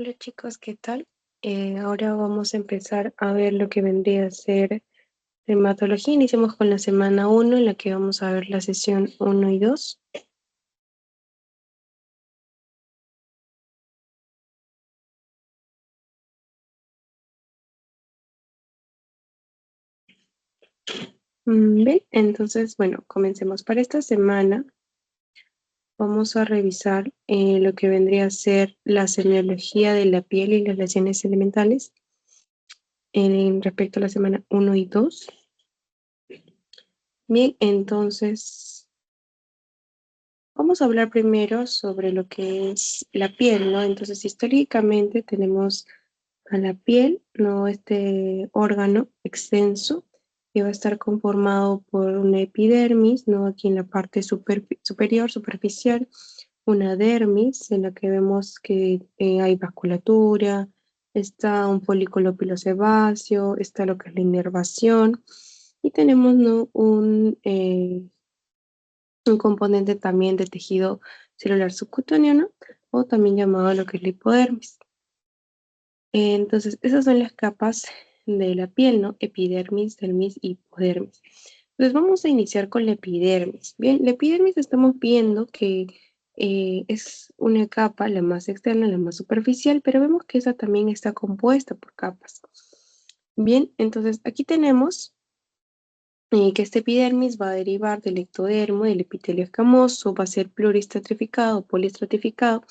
Hola chicos, ¿qué tal? Ahora vamos a empezar a ver lo que vendría a ser dermatología. Iniciamos con la semana 1, en la que vamos a ver la sesión 1 y 2. Bien, entonces, bueno, comencemos. Para esta semana vamos a revisar lo que vendría a ser la semiología de la piel y las lesiones elementales en respecto a la semana 1 y 2. Bien, entonces vamos a hablar primero sobre lo que es la piel, ¿no? Entonces, históricamente tenemos a la piel, ¿no? Este órgano extenso que va a estar conformado por una epidermis, ¿no? Aquí en la parte superior, superficial, una dermis en la que vemos que hay vasculatura, está un folículo pilosebáceo, está lo que es la inervación y tenemos, ¿no? Un componente también de tejido celular subcutáneo, ¿no? O también llamado lo que es la hipodermis. Entonces, esas son las capas de la piel, ¿no? Epidermis, dermis y hipodermis. Entonces, vamos a iniciar con la epidermis. Bien, la epidermis estamos viendo que es una capa, la más externa, la más superficial, pero vemos que esa también está compuesta por capas. Bien, entonces aquí tenemos que este epidermis va a derivar del ectodermo, del epitelio escamoso, va a ser pluristratificado, poliestratificado,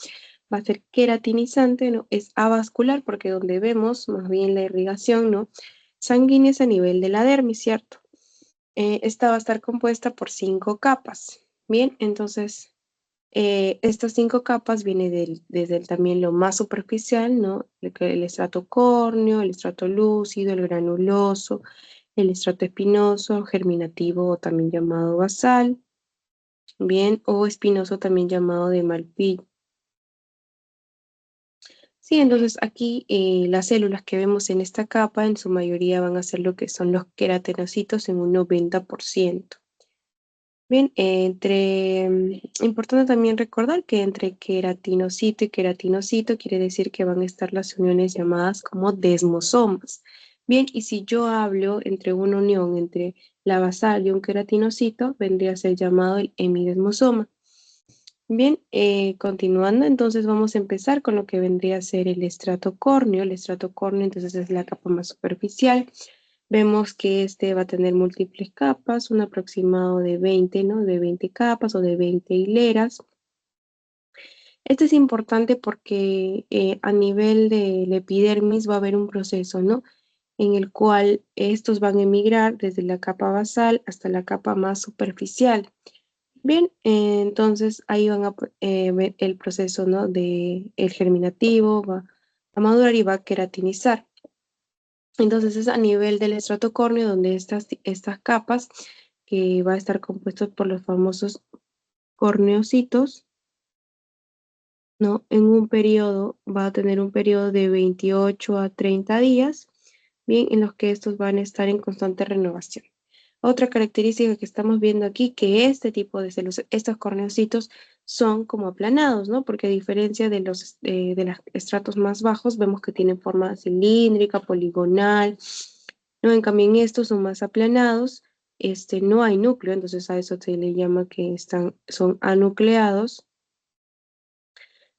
va a ser queratinizante, ¿no? Es avascular porque donde vemos más bien la irrigación, ¿no? Sanguínea es a nivel de la dermis, ¿cierto? Esta va a estar compuesta por 5 capas. Bien, entonces estas 5 capas vienen desde también lo más superficial, ¿no? El estrato córneo, el estrato lúcido, el granuloso, el estrato espinoso, germinativo o también llamado basal, bien, o espinoso también llamado de Malpighi. Sí, entonces aquí las células que vemos en esta capa en su mayoría van a ser lo que son los queratinocitos en un 90%. Bien, importante también recordar que entre queratinocito y queratinocito quiere decir que van a estar las uniones llamadas como desmosomas. Bien, y si yo hablo entre una unión entre la basal y un queratinocito, vendría a ser llamado el hemidesmosoma. Bien, continuando, entonces vamos a empezar con lo que vendría a ser el estrato córneo. El estrato córneo, entonces, es la capa más superficial. Vemos que este va a tener múltiples capas, un aproximado de 20, ¿no? De 20 capas o de 20 hileras. Este es importante porque a nivel de la epidermis va a haber un proceso, ¿no? En el cual estos van a emigrar desde la capa basal hasta la capa más superficial. Bien, entonces ahí van a ver el proceso, ¿no? De el germinativo, va a madurar y va a queratinizar. Entonces es a nivel del estrato córneo donde estas capas, que va a estar compuestos por los famosos corneocitos, ¿no? En un periodo, va a tener un periodo de 28 a 30 días, bien, en los que estos van a estar en constante renovación. Otra característica que estamos viendo aquí, que este tipo de células, estos corneocitos, son como aplanados, ¿no? Porque a diferencia de los estratos más bajos, vemos que tienen forma cilíndrica, poligonal, ¿no? En cambio, en estos son más aplanados, no hay núcleo, entonces a eso se le llama que son anucleados,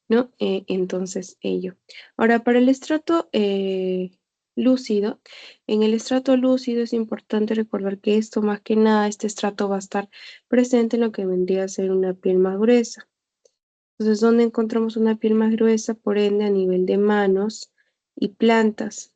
¿no? Entonces, ello. Ahora, para el estrato lúcido, en el estrato lúcido es importante recordar que esto, más que nada, este estrato va a estar presente en lo que vendría a ser una piel más gruesa. Entonces, ¿dónde encontramos una piel más gruesa? Por ende, a nivel de manos y plantas.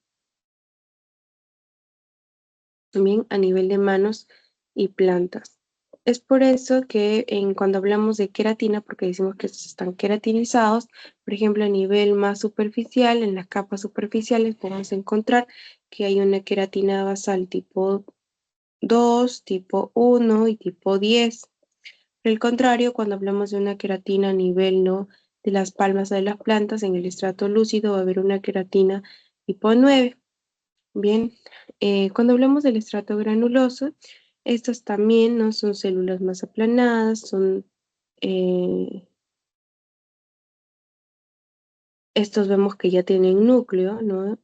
También a nivel de manos y plantas. Es por eso que cuando hablamos de queratina, porque decimos que estos están queratinizados, por ejemplo, a nivel más superficial, en las capas superficiales, podemos encontrar que hay una queratina basal tipo 2, tipo 1 y tipo 10. Por el contrario, cuando hablamos de una queratina a nivel, ¿no? De las palmas de las plantas, en el estrato lúcido va a haber una queratina tipo 9. Bien, cuando hablamos del estrato granuloso, estas también no son células más aplanadas, son eh, Estos vemos que ya tienen núcleo, ¿no?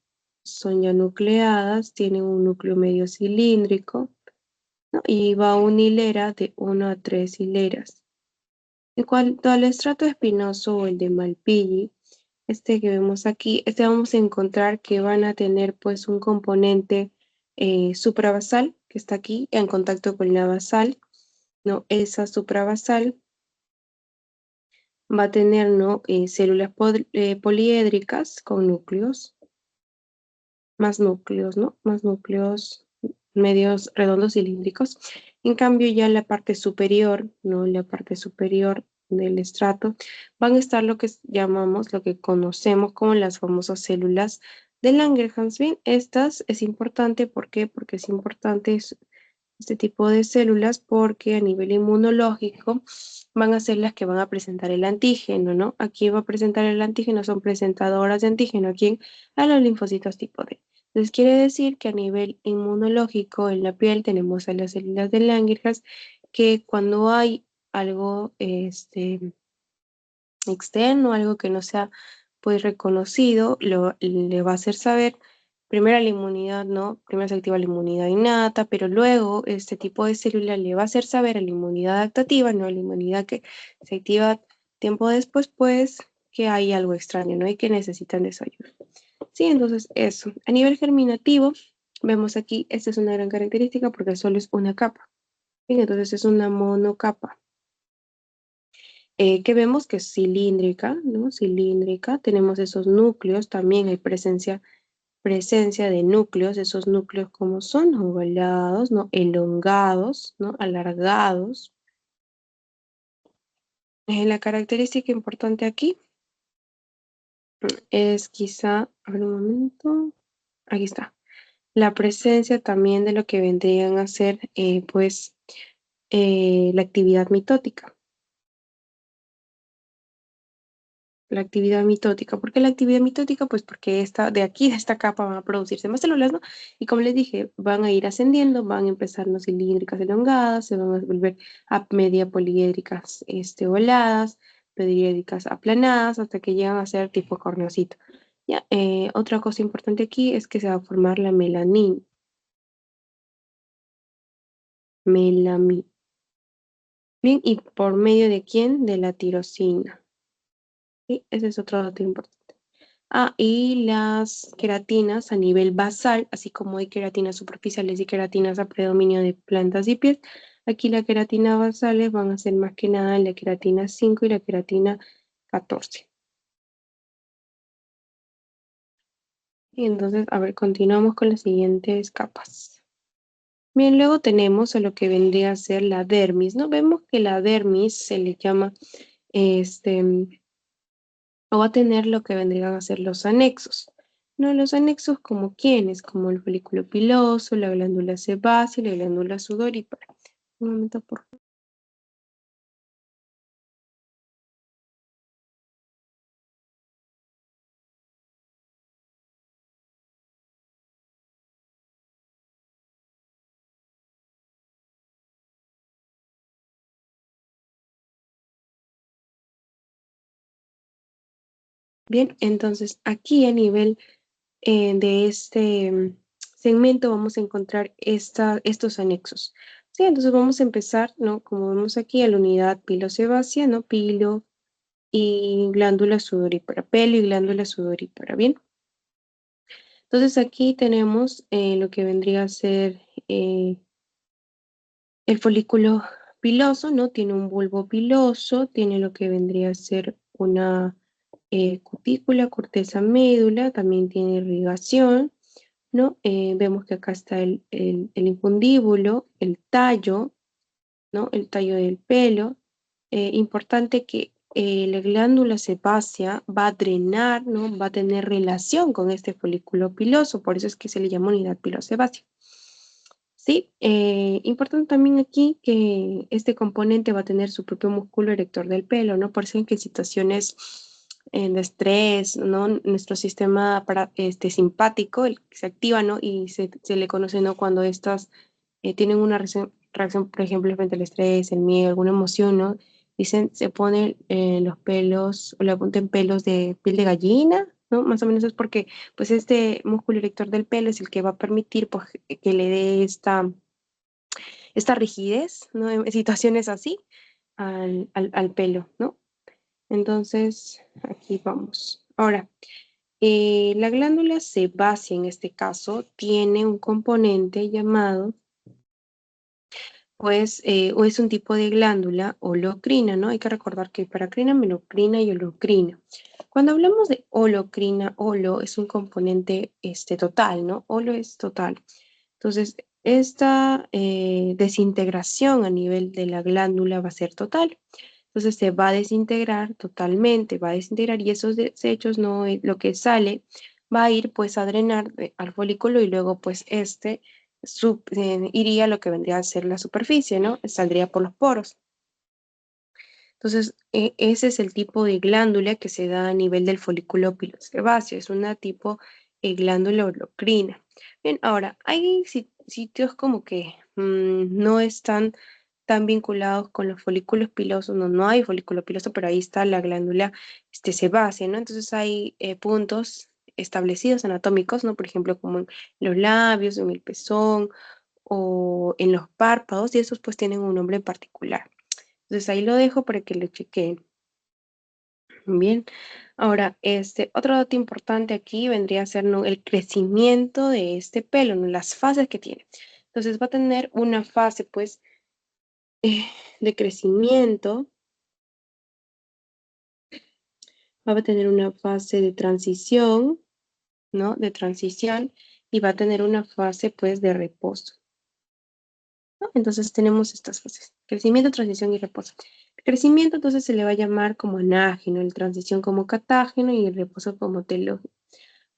Son ya nucleadas, tienen un núcleo medio cilíndrico, ¿no? Y va una hilera de 1 a 3 hileras. En cuanto al estrato espinoso o el de Malpighi, este que vemos aquí, este vamos a encontrar que van a tener pues un componente suprabasal, que está aquí en contacto con la basal, ¿no? Esa suprabasal va a tener, ¿no? Células poliédricas con núcleos, más núcleos, ¿no? Más núcleos medios redondos cilíndricos. En cambio, ya en la parte superior, ¿no? En la parte superior del estrato van a estar lo que llamamos, lo que conocemos como las famosas células de Langerhans. Bien, estas es importante, ¿por qué? Porque es importante este tipo de células porque a nivel inmunológico van a ser las que van a presentar el antígeno, ¿no? Aquí va a presentar el antígeno, son presentadoras de antígeno, aquí a los linfocitos tipo D. Entonces quiere decir que a nivel inmunológico en la piel tenemos a las células de Langerhans que cuando hay algo externo, algo que no sea pues reconocido, le va a hacer saber, primero la inmunidad, ¿no? Primero se activa la inmunidad innata, pero luego este tipo de célula le va a hacer saber a la inmunidad adaptativa, ¿no? La inmunidad que se activa tiempo después, pues que hay algo extraño, ¿no? Y que necesitan de su ayuda. Sí, entonces eso. A nivel germinativo, vemos aquí, esta es una gran característica porque solo es una capa. Bien, entonces es una monocapa. Que vemos que es cilíndrica, ¿no? Cilíndrica, tenemos esos núcleos, también hay presencia de núcleos, esos núcleos como son ovalados, ¿no? Elongados, ¿no? Alargados. La característica importante aquí es quizá, a ver un momento, aquí está, la presencia también de lo que vendrían a ser, pues, la actividad mitótica. La actividad mitótica. ¿Por qué la actividad mitótica? Pues porque de aquí, de esta capa, van a producirse más células, ¿no? Y como les dije, van a ir ascendiendo, van a empezar no cilíndricas elongadas, se van a volver a media poliédricas ovaladas, poliédricas aplanadas, hasta que llegan a ser tipo corneocito. Ya, otra cosa importante aquí es que se va a formar la melanina. Melamina. Bien, ¿y por medio de quién? De la tirosina. Y ese es otro dato importante. Y las queratinas a nivel basal, así como hay queratinas superficiales y queratinas a predominio de plantas y pies, aquí las queratinas basales van a ser más que nada la queratina 5 y la queratina 14. Y entonces, a ver, continuamos con las siguientes capas. Bien, luego tenemos a lo que vendría a ser la dermis, ¿no? Vemos que la dermis se le llama, o va a tener lo que vendrían a ser los anexos. No, los anexos como quiénes, como el folículo piloso, la glándula sebácea y la glándula sudorípara. Un momento, por favor. Bien, entonces aquí a nivel de este segmento vamos a encontrar estos anexos. Sí, entonces vamos a empezar, ¿no? Como vemos aquí, a la unidad pilosebácea, ¿no? Pilo y glándula sudorípara, pelo y glándula sudorípara, ¿bien? Entonces aquí tenemos lo que vendría a ser el folículo piloso, ¿no? Tiene un bulbo piloso, tiene lo que vendría a ser una cutícula, corteza médula, también tiene irrigación, ¿no? Vemos que acá está el infundíbulo, el tallo, ¿no? El tallo del pelo. Importante que la glándula sebácea va a drenar, ¿no? Va a tener relación con este folículo piloso, por eso es que se le llama unidad pilosebácea. Sí, importante también aquí que este componente va a tener su propio músculo erector del pelo, ¿no? Por eso en que en situaciones de estrés, ¿no? Nuestro sistema simpático se activa, ¿no? Y se le conoce, ¿no? Cuando estas tienen una reacción, por ejemplo, frente al estrés, el miedo, alguna emoción, ¿no? dicen, se ponen los pelos, o le apunten pelos de piel de gallina, ¿no? Más o menos es porque, pues, este músculo erector del pelo es el que va a permitir, pues, que le dé esta rigidez, ¿no? En situaciones así al pelo, ¿no? Entonces, aquí vamos. Ahora, la glándula sebácea, en este caso, tiene un componente llamado, pues, o es un tipo de glándula holocrina, ¿no? Hay que recordar que hay paracrina, melocrina y holocrina. Cuando hablamos de holocrina, holo es un componente total, ¿no? Holo es total. Entonces, esta desintegración a nivel de la glándula va a ser total. Entonces se va a desintegrar totalmente, va a desintegrar y esos desechos, no, lo que sale, va a ir pues a drenar al folículo y luego pues iría a lo que vendría a ser la superficie, ¿no? Saldría por los poros. Entonces, ese es el tipo de glándula que se da a nivel del folículo pilosebáceo, es una tipo glándula holocrina. Bien, ahora, hay sitios como que no están tan vinculados con los folículos pilosos, no hay folículo piloso, pero ahí está la glándula sebácea, ¿no? Entonces hay puntos establecidos anatómicos, ¿no? Por ejemplo, como en los labios, en el pezón o en los párpados, y esos pues tienen un nombre en particular. Entonces ahí lo dejo para que lo chequeen. Bien. Ahora, otro dato importante aquí vendría a ser, ¿no?, el crecimiento de este pelo, ¿no?, las fases que tiene. Entonces va a tener una fase, pues, de crecimiento, va a tener una fase de transición, ¿no? De transición y va a tener una fase, pues, de reposo, ¿no? Entonces tenemos estas fases: crecimiento, transición y reposo. El crecimiento entonces se le va a llamar como anágeno, el transición como catágeno y el reposo como telógeno.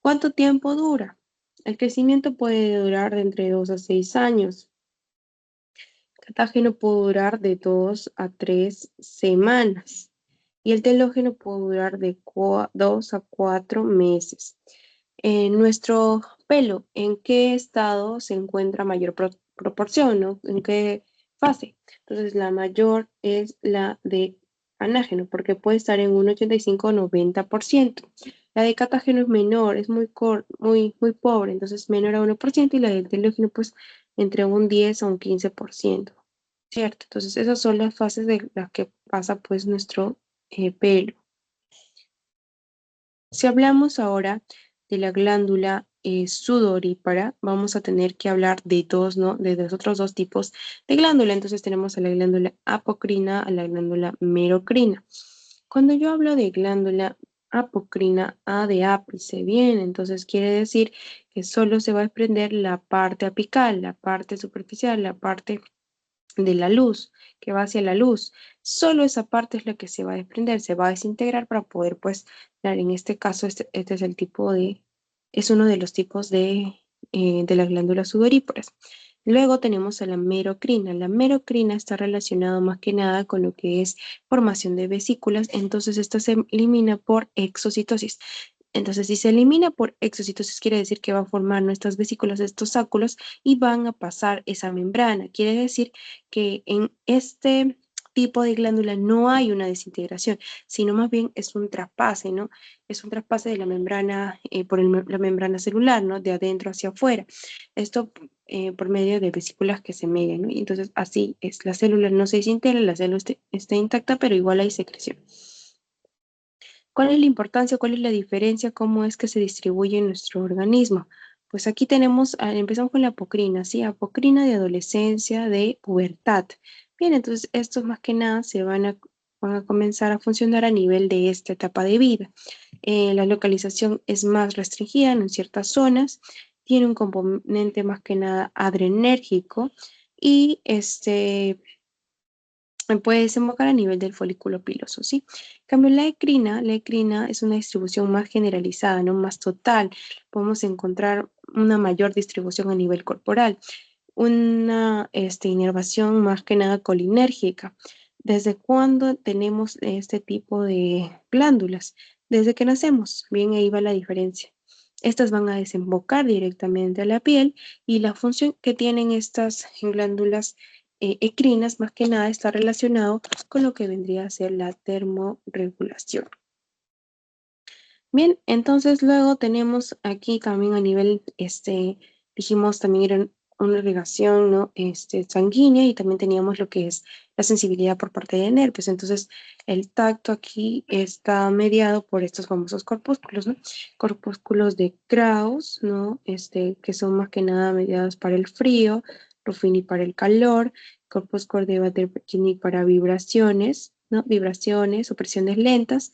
¿Cuánto tiempo dura? El crecimiento puede durar de entre 2 a 6 años. El catágeno puede durar de 2 a 3 semanas. Y el telógeno puede durar de 2 a 4 meses. En nuestro pelo, ¿en qué estado se encuentra mayor proporción, ¿no? ¿En qué fase? Entonces, la mayor es la de anágeno, porque puede estar en un 85 o 90%. La de catágeno es menor, es muy pobre, entonces menor a 1%, y la del telógeno, pues, entre un 10 a un 15%, ¿cierto? Entonces, esas son las fases de las que pasa, pues, nuestro pelo. Si hablamos ahora de la glándula sudorípara, vamos a tener que hablar de dos, ¿no? De los otros dos tipos de glándula. Entonces tenemos a la glándula apocrina, a la glándula merocrina. Cuando yo hablo de glándula apocrina, A de ápice, bien, entonces quiere decir que solo se va a desprender la parte apical, la parte superficial, la parte de la luz, que va hacia la luz. Solo esa parte es la que se va a desprender, se va a desintegrar para poder, pues, dar, en este caso, este es el tipo es uno de los tipos de las glándulas sudoríparas. Luego tenemos a la merocrina. La merocrina está relacionada más que nada con lo que es formación de vesículas, entonces esta se elimina por exocitosis. Entonces, si se elimina por exocitosis, quiere decir que va a formar nuestras vesículas, estos sáculos, y van a pasar esa membrana. Quiere decir que en este tipo de glándula no hay una desintegración, sino más bien es un traspase, ¿no? Es un traspase de la membrana, la membrana celular, ¿no? De adentro hacia afuera. Esto por medio de vesículas que se median, ¿no? Y entonces así es, la célula no se desintegra, la célula está intacta, pero igual hay secreción. ¿Cuál es la importancia? ¿Cuál es la diferencia? ¿Cómo es que se distribuye en nuestro organismo? Pues aquí tenemos, empezamos con la apocrina, ¿sí? Apocrina de adolescencia, de pubertad. Bien, entonces estos más que nada van a comenzar a funcionar a nivel de esta etapa de vida. La localización es más restringida en ciertas zonas, tiene un componente más que nada adrenérgico y puede desembocar a nivel del folículo piloso, ¿sí? En cambio, la ecrina es una distribución más generalizada, ¿no? Más total. Podemos encontrar una mayor distribución a nivel corporal, una inervación más que nada colinérgica. ¿Desde cuándo tenemos este tipo de glándulas? Desde que nacemos. Bien, ahí va la diferencia. Estas van a desembocar directamente a la piel, y la función que tienen estas glándulas ecrinas, más que nada está relacionado con lo que vendría a ser la termorregulación. Bien, entonces luego tenemos aquí también a nivel, dijimos también era una irrigación, ¿no? Sanguínea, y también teníamos lo que es la sensibilidad por parte de nervios. Entonces, el tacto aquí está mediado por estos famosos corpúsculos, ¿no? Corpúsculos de Krauss, ¿no? Que son más que nada mediados para el frío, Ruffini para el calor, corpúsculo de Bader-Pechini para vibraciones, ¿no? Vibraciones o presiones lentas.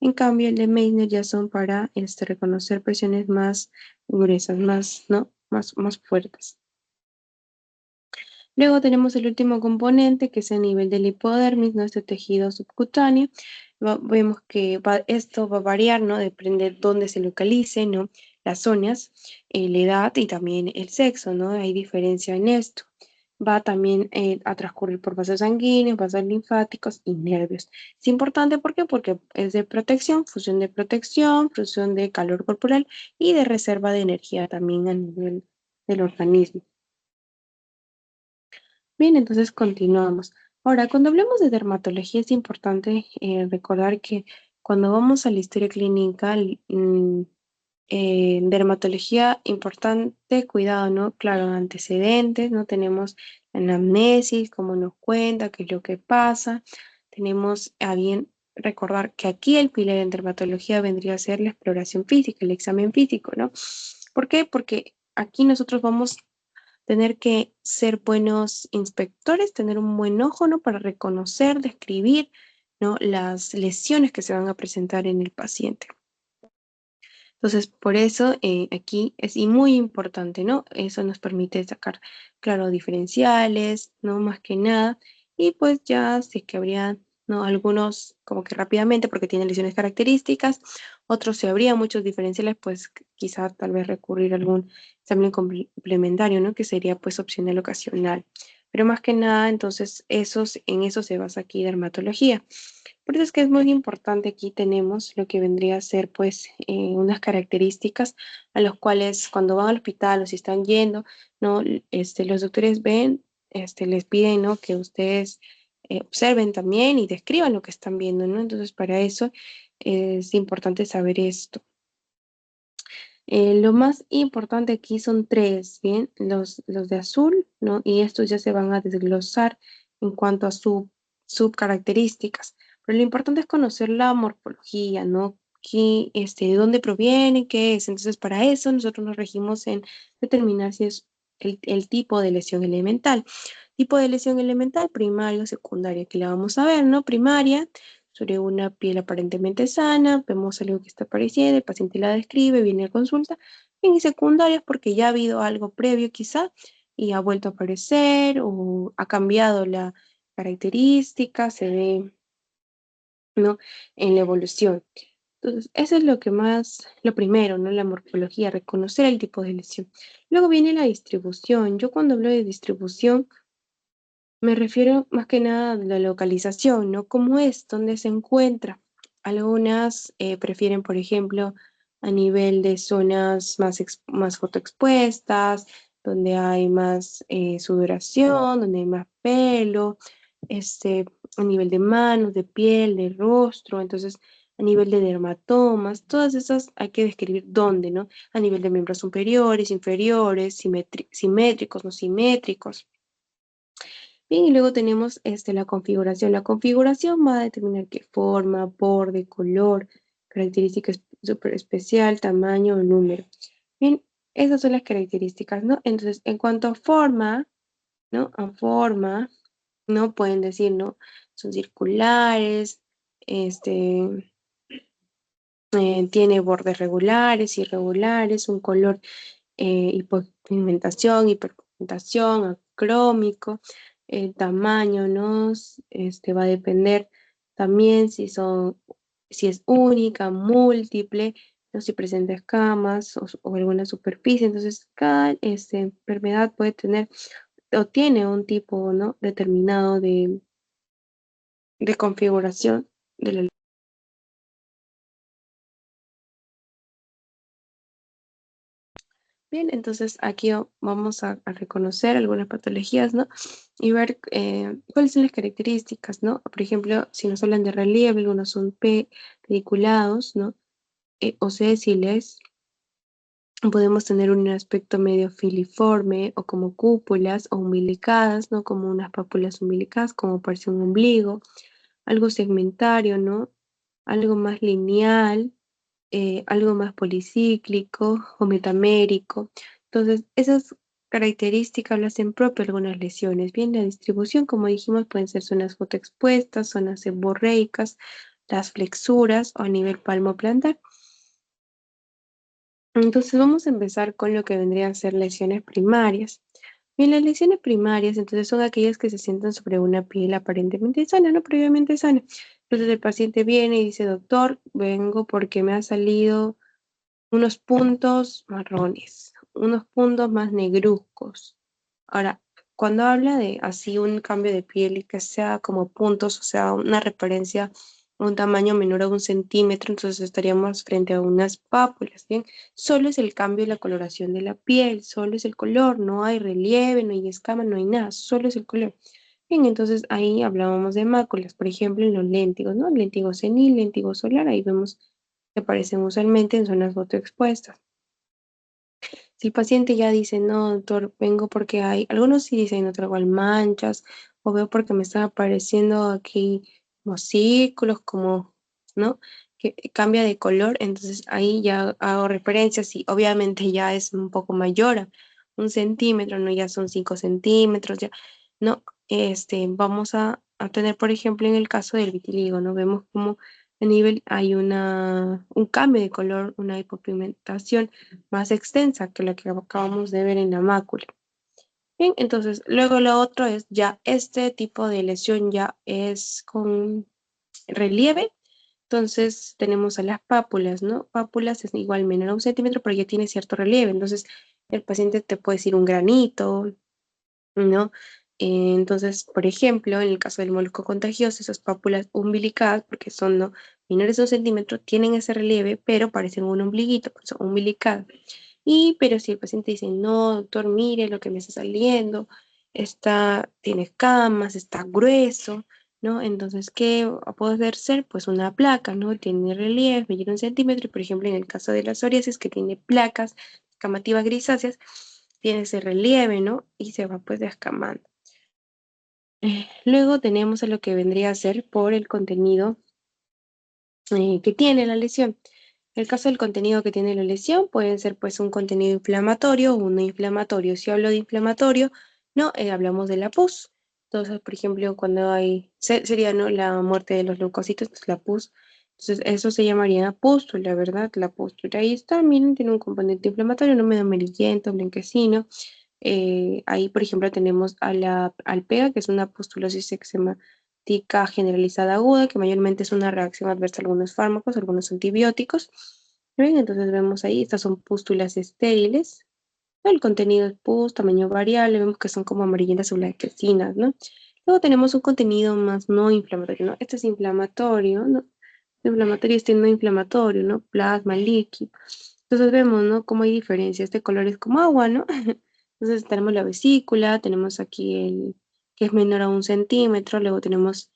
En cambio, el de Meissner ya son para reconocer presiones más gruesas, más, ¿no? más fuertes. Luego tenemos el último componente, que es el nivel del hipodermis, ¿no? Este tejido subcutáneo. Vemos que esto va a variar, ¿no? Depende de dónde se localice, ¿no? Las zonas, la edad y también el sexo, ¿no? Hay diferencia en esto. Va también a transcurrir por vasos sanguíneos, vasos linfáticos y nervios. Es importante, ¿por qué? Porque es de protección, función de calor corporal y de reserva de energía también a nivel del organismo. Bien, entonces continuamos. Ahora, cuando hablamos de dermatología es importante recordar que cuando vamos a la historia clínica, dermatología importante, cuidado, ¿no? Claro, antecedentes, ¿no? Tenemos anamnesis, cómo nos cuenta, qué es lo que pasa. Tenemos a bien recordar que aquí el pilar en dermatología vendría a ser la exploración física, el examen físico, ¿no? ¿Por qué? Porque aquí nosotros vamos tener que ser buenos inspectores, tener un buen ojo, ¿no? Para reconocer, describir, ¿no? Las lesiones que se van a presentar en el paciente. Entonces, por eso aquí es y muy importante, ¿no? Eso nos permite sacar, claro, diferenciales, ¿no? Más que nada. Y pues ya sé que habría, ¿no? Algunos como que rápidamente porque tienen lesiones características, otros se habría muchos diferenciales, pues quizá tal vez recurrir a algún examen complementario, ¿no? Que sería pues opcional ocasional. Pero más que nada, entonces, en eso se basa aquí dermatología. Por eso es que es muy importante, aquí tenemos lo que vendría a ser pues unas características a las cuales cuando van al hospital o si están yendo, ¿no? Los doctores ven, les piden, ¿no? Que ustedes observen también y describan lo que están viendo, ¿no? Entonces para eso es importante saber esto. Lo más importante aquí son tres, ¿bien? Los de azul, ¿no? Y estos ya se van a desglosar en cuanto a su subcaracterísticas. Pero lo importante es conocer la morfología, ¿no? De dónde proviene, qué es. Entonces, para eso nosotros nos regimos en determinar si es el tipo de lesión elemental. Tipo de lesión elemental, primaria o secundaria, que la vamos a ver, ¿no? Primaria, sobre una piel aparentemente sana, vemos algo que está apareciendo, el paciente la describe, viene a consulta. Y secundarias porque ya ha habido algo previo quizá y ha vuelto a aparecer o ha cambiado la característica, se ve, ¿no? En la evolución. Entonces, eso es lo que más, lo primero, ¿no? La morfología, reconocer el tipo de lesión. Luego viene la distribución. Yo cuando hablo de distribución, me refiero más que nada a la localización, ¿no? ¿Cómo es? ¿Dónde se encuentra? Algunas prefieren, por ejemplo, a nivel de zonas más fotoexpuestas, donde hay más sudoración, donde hay más pelo, este, a nivel de manos, de piel, de rostro, entonces a nivel de dermatomas, todas esas hay que describir dónde, ¿no? A nivel de miembros superiores, inferiores, simétricos, no simétricos. Bien, y luego tenemos la configuración. La configuración va a determinar qué forma, borde, color, característica súper especial, tamaño o número. Bien, esas son las características, ¿no? Entonces, en cuanto a forma, ¿no? A forma, ¿no? Pueden decir, ¿no? Son circulares, tiene bordes regulares, irregulares, un color hiperpigmentación, acrómico, el tamaño, ¿no? Va a depender también si es única, múltiple, ¿no? Si presenta escamas o alguna superficie. Entonces, cada enfermedad puede tener o tiene un tipo, ¿no? Determinado de configuración de la. Bien, entonces aquí vamos a reconocer algunas patologías, ¿no? Y ver cuáles son las características, ¿no? Por ejemplo, si nos hablan de relieve, algunos son pediculados, ¿no? O sésiles, podemos tener un aspecto medio filiforme o como cúpulas o umbilicadas, ¿no? Como unas pápulas umbilicadas, como parece un ombligo, algo segmentario, ¿no? Algo más lineal, algo más policíclico o metamérico. Entonces, esas características lo hacen propio algunas lesiones. Bien, la distribución, como dijimos, pueden ser zonas fotoexpuestas, zonas seborreicas, las flexuras o a nivel palmo-plantar. Entonces, vamos a empezar con lo que vendrían a ser lesiones primarias. Bien, las lesiones primarias, entonces, son aquellas que se sientan sobre una piel aparentemente sana, no previamente sana. Entonces, el paciente viene y dice, doctor, vengo porque me ha salido unos puntos marrones, unos puntos más negruzcos. Ahora, cuando habla de así un cambio de piel y que sea como puntos, o sea, una referencia a un tamaño menor a 1 centímetro, entonces estaríamos frente a unas pápulas, ¿bien? Solo es el cambio de la coloración de la piel, solo es el color, no hay relieve, no hay escama, no hay nada, solo es el color. Bien, entonces ahí hablábamos de máculas, por ejemplo, en los léntigos, ¿no? Léntigo senil, léntigo solar, ahí vemos que aparecen usualmente en zonas fotoexpuestas. Si el paciente ya dice, no, doctor, vengo porque hay, algunos sí dicen, no traigo manchas, o veo porque me están apareciendo aquí como círculos, como, ¿no? Que cambia de color, entonces ahí ya hago referencias y obviamente ya es un poco mayor a 1 centímetro, no ya son 5 centímetros, ya, no, vamos a tener, por ejemplo, en el caso del vitiligo, ¿no? Vemos como a nivel hay un cambio de color, una hipopigmentación más extensa que la que acabamos de ver en la mácula. Bien, entonces luego lo otro es ya este tipo de lesión ya es con relieve. Entonces tenemos a las pápulas, ¿no? Pápulas es igual menor a 1 centímetro, pero ya tiene cierto relieve. Entonces el paciente te puede decir un granito, ¿no? Entonces, por ejemplo, en el caso del molusco contagioso, esas pápulas umbilicadas, porque son ¿no? menores de 1 centímetro, tienen ese relieve, pero parecen un ombliguito, por eso umbilicadas. Pero si el paciente dice, no, doctor, mire lo que me está saliendo, tiene escamas, está grueso, ¿no? Entonces, ¿qué va a poder ser? Pues una placa, ¿no? Tiene relieve, medir 1 centímetro, y por ejemplo, en el caso de la psoriasis, que tiene placas escamativas grisáceas, tiene ese relieve, ¿no? Y se va pues descamando. Luego tenemos a lo que vendría a ser por el contenido que tiene la lesión. En el caso del contenido que tiene la lesión, puede ser pues un contenido inflamatorio o no inflamatorio. Si hablo de inflamatorio, no, hablamos de la pus. Entonces, por ejemplo, cuando sería ¿no? la muerte de los leucocitos, pues la pus. Entonces, eso se llamaría pústula, ¿verdad? La pústula. Ahí está, miren, tiene un componente inflamatorio, no medio amarillento, blanquecino. Ahí, por ejemplo, tenemos a la alpega, que es una pustulosis eczemática generalizada aguda, que mayormente es una reacción adversa a algunos fármacos, algunos antibióticos. ¿Ven? Entonces vemos ahí, estas son pústulas estériles. El contenido es pus, tamaño variable, vemos que son como amarillentas o blanquecinas, ¿no? Luego tenemos un contenido más no inflamatorio, ¿no? Este es inflamatorio, ¿no? Inflamatorio, este no inflamatorio, ¿no? Plasma, líquido. Entonces vemos, ¿no? Cómo hay diferencias. Este color es como agua, ¿no? Entonces tenemos la vesícula, tenemos aquí el que es menor a 1 centímetro, luego tenemos,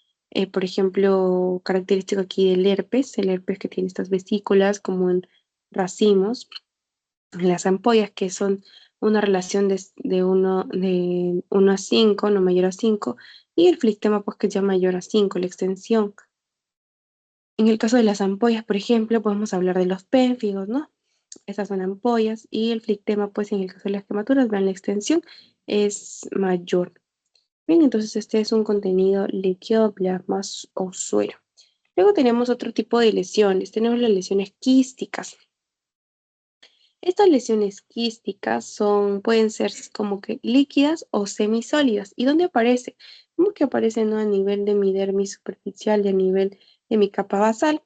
por ejemplo, característico aquí del herpes, el herpes que tiene estas vesículas como en racimos, las ampollas que son una relación de 1 a 5, no mayor a 5, y el flictema pues que es ya mayor a 5, la extensión. En el caso de las ampollas, por ejemplo, podemos hablar de los pénfigos, ¿no? Esas son ampollas y el flictema, pues en el caso de las quemaduras, vean la extensión es mayor. Bien, entonces este es un contenido líquido, plasma o suero. Luego tenemos otro tipo de lesiones, tenemos las lesiones quísticas. Estas lesiones quísticas pueden ser como que líquidas o semisólidas. ¿Y dónde aparece? Como que aparece ¿no? a nivel de mi dermis superficial y a nivel de mi capa basal.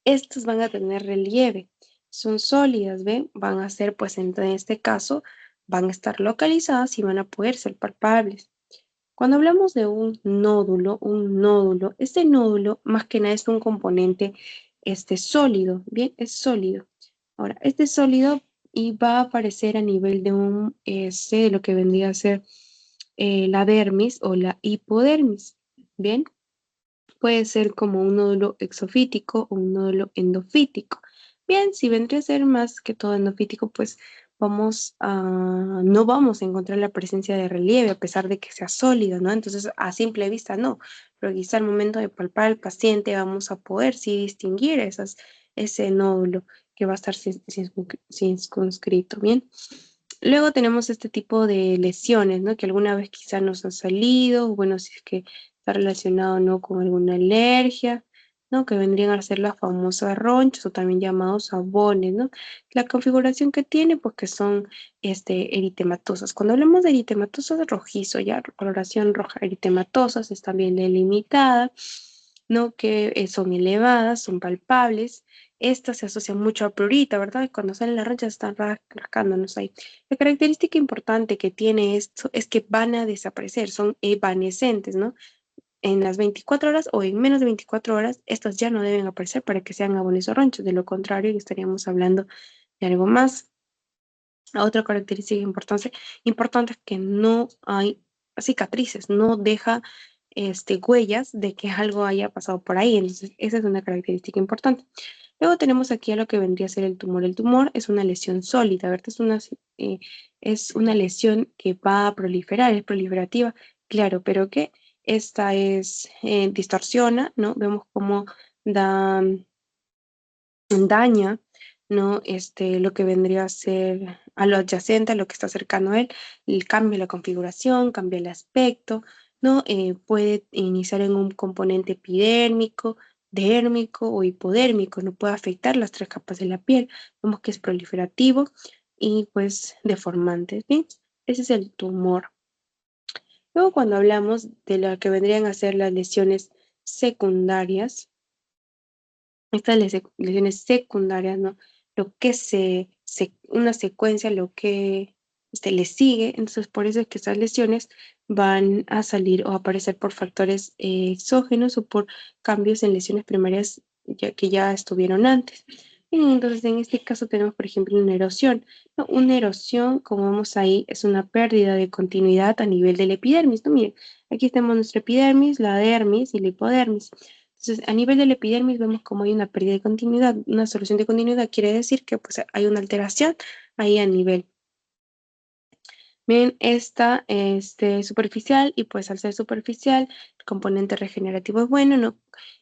Estas van a tener relieve, son sólidas, ¿ven? Van a ser, pues en este caso, van a estar localizadas y van a poder ser palpables. Cuando hablamos de un nódulo, este nódulo más que nada es un componente sólido, ¿bien? Es sólido. Ahora, este sólido y va a aparecer a nivel de de lo que vendría a ser la dermis o la hipodermis. Bien, puede ser como un nódulo exofítico o un nódulo endofítico. Bien, si vendría a ser más que todo endofítico, pues no vamos a encontrar la presencia de relieve a pesar de que sea sólido, ¿no? Entonces, a simple vista no, pero quizá al momento de palpar al paciente vamos a poder sí distinguir ese nódulo que va a estar circunscrito, ¿bien? Luego tenemos este tipo de lesiones, ¿no? Que alguna vez quizá nos han salido, bueno, si es que está relacionado, ¿no? Con alguna alergia, ¿no? Que vendrían a ser las famosas ronchas o también llamados abones, ¿no? La configuración que tiene, pues que son eritematosas. Cuando hablamos de eritematosas, rojizo, ya, coloración roja, eritematosas, están bien delimitadas, ¿no? Que son elevadas, son palpables. Estas se asocian mucho a prurita, ¿verdad? Y cuando salen las ronchas están rascándonos ahí. La característica importante que tiene esto es que van a desaparecer, son evanescentes, ¿no? En las 24 horas o en menos de 24 horas, estas ya no deben aparecer para que sean abones o ronchas. De lo contrario, estaríamos hablando de algo más. Otra característica importante es que no hay cicatrices, no deja huellas de que algo haya pasado por ahí. Entonces, esa es una característica importante. Luego tenemos aquí a lo que vendría a ser el tumor. El tumor es una lesión sólida, ¿verdad? Es una lesión que va a proliferar, es proliferativa, claro, pero que esta distorsiona, ¿no? Vemos cómo daña, ¿no? Lo que vendría a ser a lo adyacente, a lo que está cercano a él, cambia la configuración, cambia el aspecto, ¿no? Puede iniciar en un componente epidérmico, dérmico o hipodérmico, no puede afectar las tres capas de la piel, vemos que es proliferativo y pues deformante, ¿sí? Ese es el tumor. Luego cuando hablamos de lo que vendrían a ser las lesiones secundarias, estas lesiones secundarias, ¿no? Lo que una secuencia, lo que le sigue, entonces por eso es que estas lesiones van a salir o aparecer por factores exógenos o por cambios en lesiones primarias que ya estuvieron antes. Entonces, en este caso tenemos, por ejemplo, una erosión, ¿no? Una erosión, como vemos ahí, es una pérdida de continuidad a nivel del epidermis, ¿no? Miren, aquí tenemos nuestra epidermis, la dermis y la hipodermis. Entonces, a nivel del epidermis vemos como hay una pérdida de continuidad, una solución de continuidad quiere decir que pues, hay una alteración ahí a nivel. Bien, esta superficial y pues al ser superficial, el componente regenerativo es bueno, ¿no?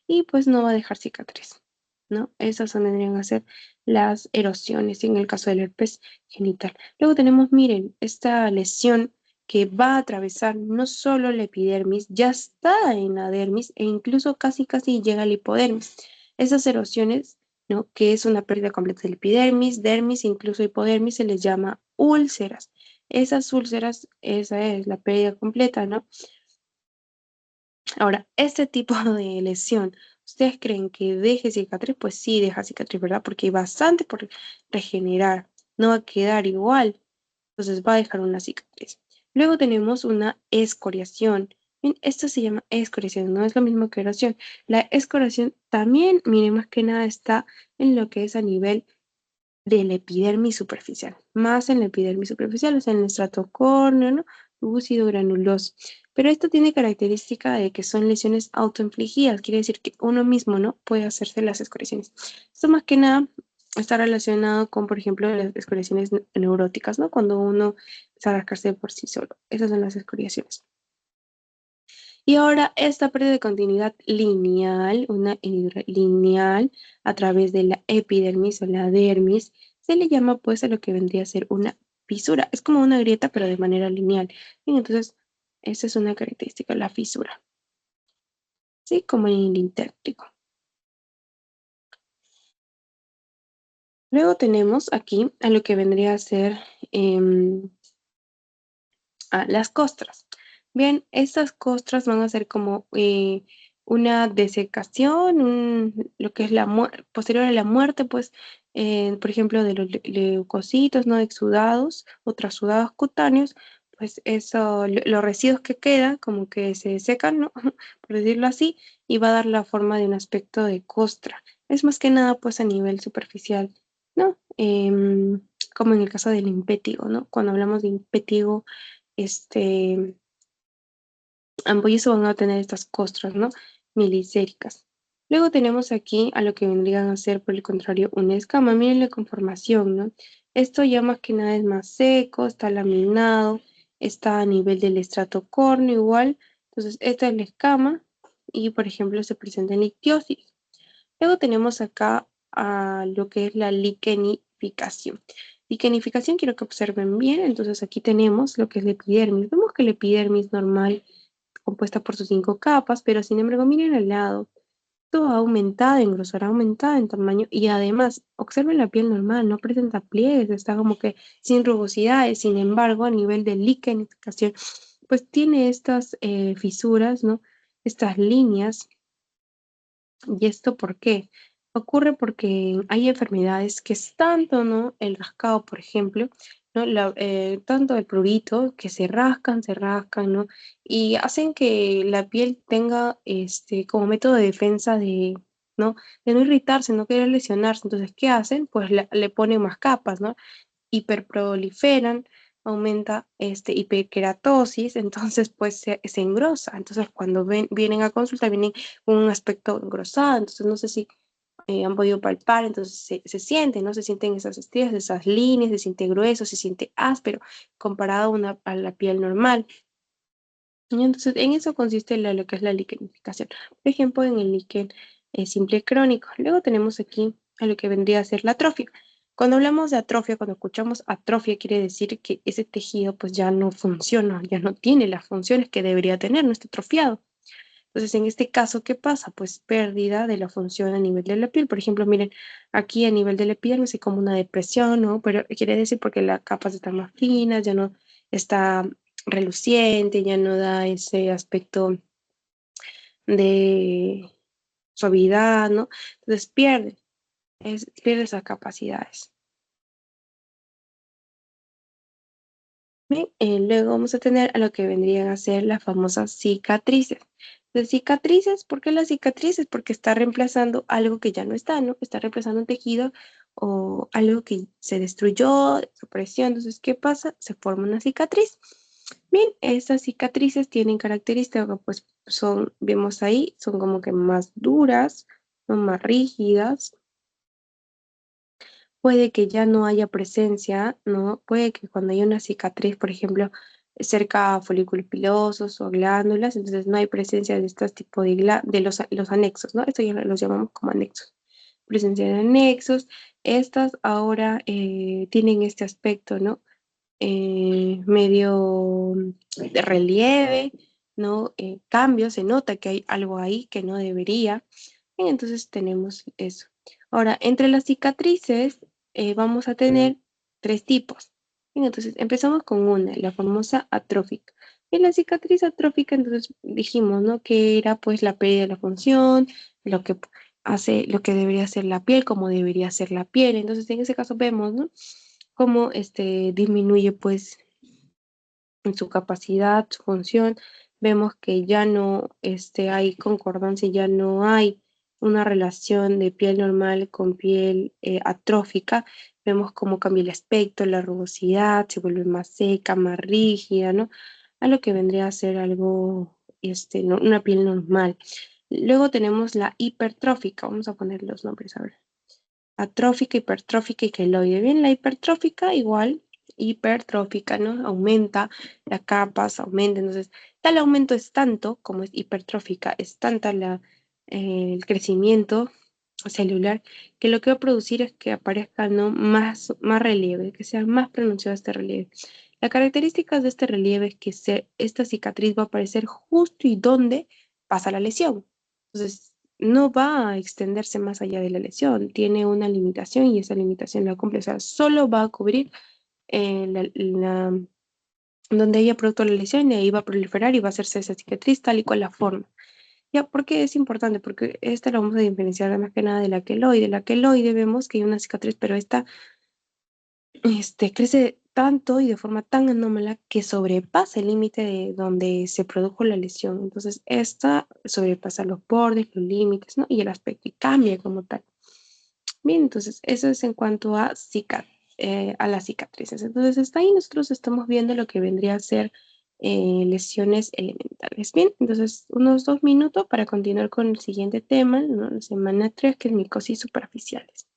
Y pues no va a dejar cicatriz, ¿no? Esas vendrían a ser las erosiones en el caso del herpes genital. Luego tenemos, miren, esta lesión que va a atravesar no solo la epidermis, ya está en la dermis e incluso casi llega a la hipodermis. Esas erosiones, ¿no? Que es una pérdida completa del epidermis, dermis, incluso hipodermis, se les llama úlceras. Esas úlceras, esa es la pérdida completa, ¿no? Ahora, este tipo de lesión, ¿ustedes creen que deje cicatriz? Pues sí, deja cicatriz, ¿verdad? Porque hay bastante por regenerar, no va a quedar igual, entonces va a dejar una cicatriz. Luego tenemos una escoriación. Bien, esto se llama escoriación, no es lo mismo que erosión. La escoriación también, miren, más que nada está en lo que es a nivel de la epidermis superficial, más en la epidermis superficial, o sea, en el estrato córneo, ¿no? Lúcido, granuloso. Pero esto tiene característica de que son lesiones autoinfligidas, quiere decir que uno mismo, ¿no? Puede hacerse las escoriaciones. Esto más que nada está relacionado con, por ejemplo, las escoriaciones neuróticas, ¿no? Cuando uno empieza a rascarse por sí solo. Esas son las escoriaciones. Y ahora esta pérdida de continuidad lineal, una henidura lineal a través de la epidermis o la dermis, se le llama pues a lo que vendría a ser una fisura. Es como una grieta pero de manera lineal. Y entonces, esa es una característica, la fisura. ¿Sí? Como en el intértico. Luego tenemos aquí a lo que vendría a ser las costras. Bien, estas costras van a ser como una desecación, lo que es posterior a la muerte, pues, por ejemplo, de los leucocitos no exudados o trasudados cutáneos, pues eso, los residuos que quedan como que se secan, ¿no? Por decirlo así, y va a dar la forma de un aspecto de costra. Es más que nada, pues, a nivel superficial, ¿no? como en el caso del impétigo, ¿no? Cuando hablamos de impétigo, ambos van a tener estas costras, ¿no? Milicéricas. Luego tenemos aquí a lo que vendrían a ser, por el contrario, una escama. Miren la conformación, ¿no? Esto ya más que nada es más seco, está laminado, está a nivel del estrato córneo igual. Entonces, esta es la escama y, por ejemplo, se presenta en ictiosis. Luego tenemos acá a lo que es la liquenificación. Liquenificación, quiero que observen bien. Entonces, aquí tenemos lo que es la epidermis. Vemos que la epidermis normal compuesta por sus 5 capas, pero sin embargo, miren al lado, todo ha aumentado en grosor, ha aumentado en tamaño y además, observen la piel normal, no presenta pliegues, está como que sin rugosidades, sin embargo, a nivel de liquenificación, pues tiene estas fisuras, ¿no? Estas líneas. ¿Y esto por qué? Ocurre porque hay enfermedades que es tanto, ¿no? El rascado, por ejemplo, ¿no? Tanto el prurito que se rascan, ¿no? Y hacen que la piel tenga como método de defensa ¿no? De no irritarse, no querer lesionarse. Entonces, ¿qué hacen? Pues le ponen más capas, ¿no? Hiperproliferan, aumenta hiperkeratosis, entonces pues se engrosa. Entonces cuando vienen a consulta vienen con un aspecto engrosado, entonces no sé si han podido palpar, entonces se siente, ¿no? Se sienten esas estrías, esas líneas, se siente grueso, se siente áspero comparado a la piel normal. Y entonces en eso consiste lo que es la liquenificación. Por ejemplo, en el líquen simple crónico. Luego tenemos aquí a lo que vendría a ser la atrofia. Cuando hablamos de atrofia, cuando escuchamos atrofia, quiere decir que ese tejido pues ya no funciona, ya no tiene las funciones que debería tener, no está atrofiado. Entonces, en este caso, ¿qué pasa? Pues pérdida de la función a nivel de la piel. Por ejemplo, miren, aquí a nivel de la piel no sé como una depresión, ¿no? Pero quiere decir porque las capas están más finas, ya no está reluciente, ya no da ese aspecto de suavidad, ¿no? Entonces pierde esas capacidades. Bien, luego vamos a tener a lo que vendrían a ser las famosas cicatrices. Las cicatrices, ¿por qué las cicatrices? Porque está reemplazando algo que ya no está, ¿no? Está reemplazando un tejido o algo que se destruyó, desapareció. Entonces, ¿qué pasa? Se forma una cicatriz. Bien, estas cicatrices tienen características, pues vemos ahí, son como que más duras, son más rígidas. Puede que ya no haya presencia, ¿no? Puede que cuando haya una cicatriz, por ejemplo, cerca a folículos pilosos o glándulas, entonces no hay presencia de estos tipos de los anexos, ¿no? Esto ya los llamamos como anexos. Presencia de anexos. Estas ahora tienen este aspecto, ¿no? Medio de relieve, ¿no? Cambio, se nota que hay algo ahí que no debería. Y entonces tenemos eso. Ahora, entre las cicatrices vamos a tener 3 tipos. Bien, entonces empezamos con una, la famosa atrófica. Y la cicatriz atrófica, entonces dijimos, ¿no? Que era pues la pérdida de la función, lo que lo que debería ser la piel, como debería ser la piel. Entonces, en ese caso vemos, ¿no? Cómo disminuye pues en su capacidad, su función. Vemos que ya no hay concordancia, ya no hay una relación de piel normal con piel atrófica. Vemos cómo cambia el aspecto, la rugosidad, se vuelve más seca, más rígida, ¿no? A lo que vendría a ser algo, una piel normal. Luego tenemos la hipertrófica. Vamos a poner los nombres, a ver. Atrófica, hipertrófica y queloide. Bien, la hipertrófica igual, hipertrófica, ¿no? Aumenta, las capas aumenta, entonces tal aumento es tanto como es hipertrófica, es tanta el crecimiento celular que lo que va a producir es que aparezca, ¿no? más relieve, que sea más pronunciado este relieve. Las características de este relieve es que esta cicatriz va a aparecer justo y donde pasa la lesión. Entonces, no va a extenderse más allá de la lesión, tiene una limitación y esa limitación la cumple, o sea, solo va a cubrir donde haya producto de la lesión y ahí va a proliferar y va a hacerse esa cicatriz tal y cual la forma. Ya, ¿por qué es importante? Porque esta la vamos a diferenciar más que nada de la queloide. La queloide vemos que hay una cicatriz, pero esta crece tanto y de forma tan anómala que sobrepasa el límite de donde se produjo la lesión. Entonces, esta sobrepasa los bordes, los límites, ¿no? Y el aspecto y cambia como tal. Bien, entonces, eso es en cuanto a cicatriz. a las cicatrices. Entonces, hasta ahí nosotros estamos viendo lo que vendría a ser lesiones elementales. Bien, entonces unos 2 minutos para continuar con el siguiente tema, ¿no? La semana 3, que es micosis superficiales.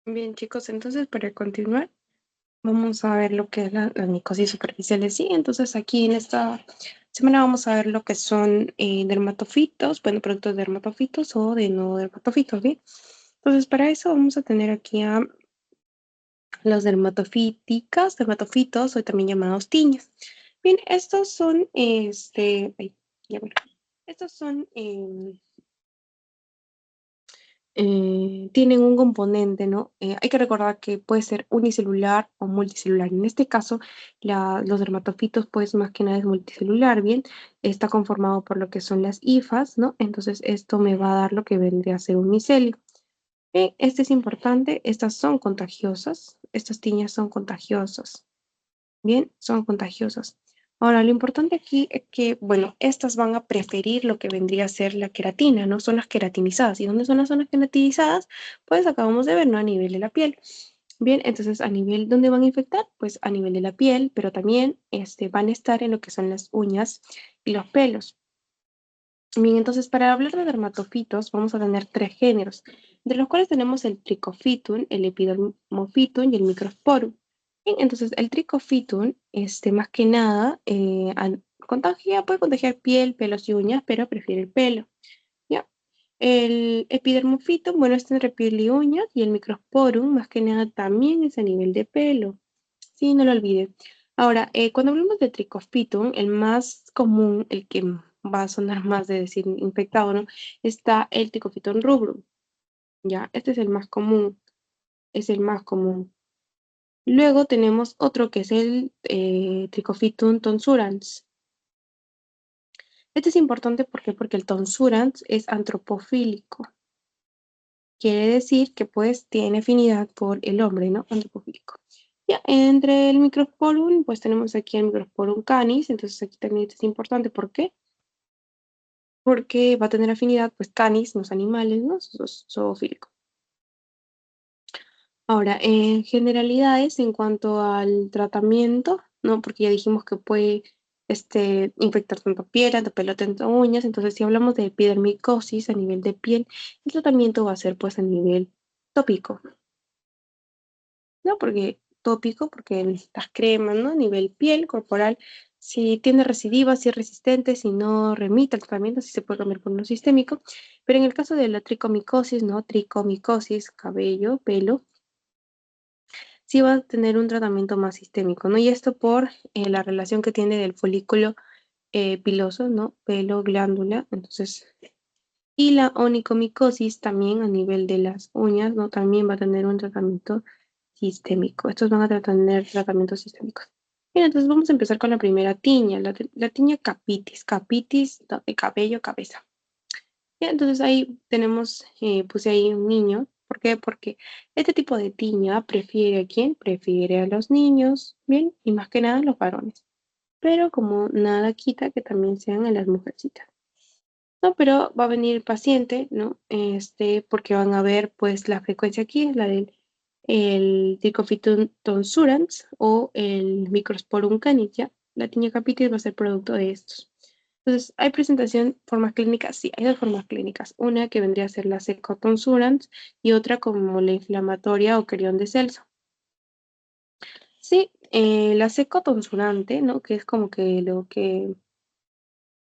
Bien, chicos, entonces para continuar, vamos a ver lo que es la micosis superficiales. Sí, entonces aquí en esta semana vamos a ver lo que son dermatofitos, bueno, productos dermatofitos o de no dermatofitos, ¿bien? Entonces, para eso vamos a tener aquí a los dermatofitos, hoy también llamados tiñas. Bien, estos son, ya bueno, estos son tienen un componente, ¿no? Hay que recordar que puede ser unicelular o multicelular. En este caso, los dermatofitos, pues más que nada es multicelular, ¿bien? Está conformado por lo que son las hifas, ¿no? Entonces, esto me va a dar lo que vendría a ser un micelio. Este es importante, estas son contagiosas, estas tiñas son contagiosas. Bien, son contagiosas. Ahora, lo importante aquí es que, bueno, estas van a preferir lo que vendría a ser la queratina, ¿no? Son las queratinizadas. ¿Y dónde son las zonas queratinizadas? Pues acabamos de ver, ¿no? A nivel de la piel. Bien, entonces a nivel, ¿dónde van a infectar? Pues a nivel de la piel, pero también van a estar en lo que son las uñas y los pelos. Bien, entonces para hablar de dermatofitos vamos a tener 3 géneros, de los cuales tenemos el Trichophytum, el Epidermophytum y el Microsporum. Bien, entonces el Trichophytum, más que nada, puede contagiar piel, pelos y uñas, pero prefiere el pelo. ¿Ya? El epidermofito, bueno, está entre piel y uñas, y el microsporum, más que nada, también es a nivel de pelo. Sí, no lo olvide. Ahora, cuando hablamos de tricofitum, el más común, el que va a sonar más de decir infectado, ¿no? Está el Trichofitum rubrum, ¿ya? Este es el más común, es el más común. Luego tenemos otro que es el Trichofitum tonsurans. Este es importante porque el tonsurans es antropofílico. Quiere decir que pues tiene afinidad por el hombre, ¿no? Antropofílico. Ya, entre el Microsporum, pues tenemos aquí el Microsporum canis, entonces aquí también es importante. ¿Por qué? Porque va a tener afinidad, pues canis, los animales, ¿no? Zoofílico. Ahora, en generalidades, en cuanto al tratamiento, ¿no? Porque ya dijimos que puede infectar tanto piel, tanto pelo, tanto uñas. Entonces, si hablamos de epidermicosis a nivel de piel, el tratamiento va a ser pues a nivel tópico, ¿no? Porque estas cremas, ¿no? A nivel piel, corporal, si tiene recidiva, si es resistente, si no remite al tratamiento, si se puede cambiar por uno sistémico. Pero en el caso de la tricomicosis, ¿no? Tricomicosis, cabello, pelo, sí va a tener un tratamiento más sistémico, ¿no? Y esto por la relación que tiene del folículo piloso, ¿no? Pelo, glándula, entonces, y la onicomicosis también a nivel de las uñas, ¿no? También va a tener un tratamiento sistémico. Estos van a tener tratamientos sistémicos. Bien, entonces vamos a empezar con la primera tiña, la tiña capitis, capitis de cabello, cabeza. Ya, entonces ahí tenemos, puse ahí un niño. ¿Por qué? Porque este tipo de tiña prefiere a quién? Prefiere a los niños, bien, y más que nada a los varones. Pero como nada quita que también sean a las mujercitas. No, pero va a venir el paciente, ¿no? Porque van a ver, pues, la frecuencia aquí es la del el Trichofitum tonsurans o el Microsporum canis, ¿ya? La tiña capitis va a ser producto de estos. Entonces, ¿hay presentación, formas clínicas? Sí, hay dos formas clínicas. Una que vendría a ser la secotonsurans y otra como la inflamatoria o querión de Celso. Sí, la secotonsurante, ¿no? Que es como que lo que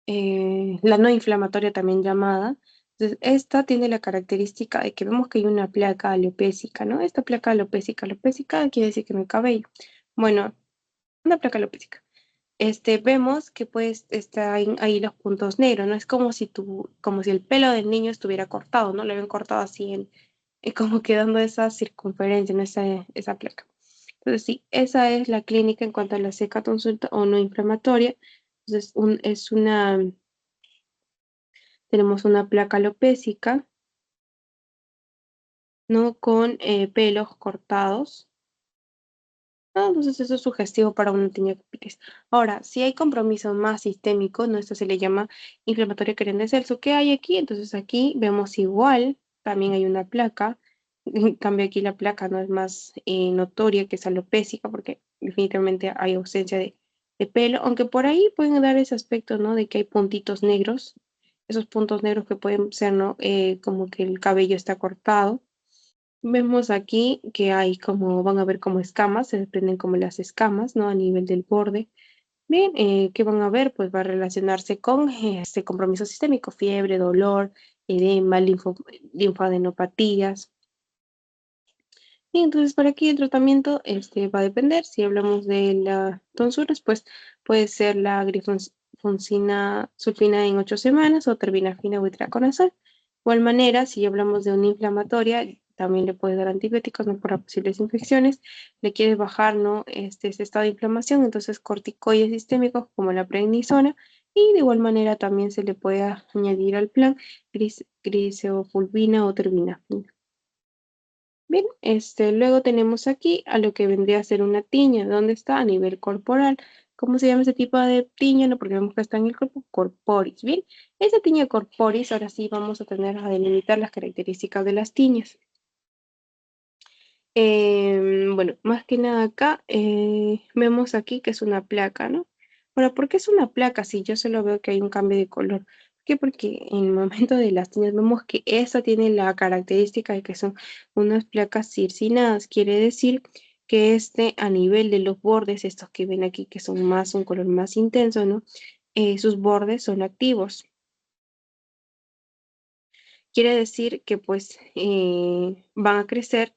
la no inflamatoria también llamada. Entonces, esta tiene la característica de que vemos que hay una placa alopésica, ¿no? Esta placa alopésica quiere decir que no hay cabello. Bueno, una placa alopésica. Vemos que pues está ahí los puntos negros, ¿no? Es como si el pelo del niño estuviera cortado, ¿no? Le habían cortado así como quedando esa circunferencia, ¿no? Esa placa. Entonces, sí, esa es la clínica en cuanto a la seca consulta o no inflamatoria. Entonces, tenemos una placa alopésica, ¿no? Con pelos cortados. Entonces eso es sugestivo para una tiñopitis. Ahora, si hay compromiso más sistémico, ¿no? Esto se le llama inflamatorio querén de Celso. ¿Qué hay aquí? Entonces aquí vemos igual, también hay una placa. En cambio aquí la placa no es más notoria que es alopésica porque definitivamente hay ausencia de pelo, aunque por ahí pueden dar ese aspecto, ¿no? De que hay puntitos negros, esos puntos negros que pueden ser, ¿no? Como que el cabello está cortado. Vemos aquí que hay van a ver como escamas, se desprenden como las escamas, ¿no? A nivel del borde. Bien, ¿qué van a ver? Pues va a relacionarse con este compromiso sistémico, fiebre, dolor, edema, linfadenopatías. Y entonces para aquí el tratamiento va a depender. Si hablamos de la tonsuras, pues puede ser la grifosfina sulfina en 8 semanas o terbinafina o itraconazol. De igual manera, si hablamos de una inflamatoria, también le puedes dar antibióticos, ¿no? Para posibles infecciones. Le quieres bajar, ¿no? Ese estado de inflamación, entonces corticoides sistémicos como la prednisona. Y de igual manera también se le puede añadir al plan grisofulvina o terbinafina. Bien, luego tenemos aquí a lo que vendría a ser una tiña. ¿Dónde está? A nivel corporal. ¿Cómo se llama ese tipo de tiña? No, porque vemos que está en el cuerpo corporis. Bien, esa tiña corporis, ahora sí vamos a tener a delimitar las características de las tiñas. Bueno, más que nada acá vemos aquí que es una placa, ¿no? Ahora, ¿por qué es una placa si yo solo veo que hay un cambio de color? ¿Por qué? Porque en el momento de las tiñas vemos que esta tiene la característica de que son unas placas circinadas. Quiere decir que a nivel de los bordes, estos que ven aquí que son un color más intenso, ¿no? Sus bordes son activos. quiere decir que pues van a crecer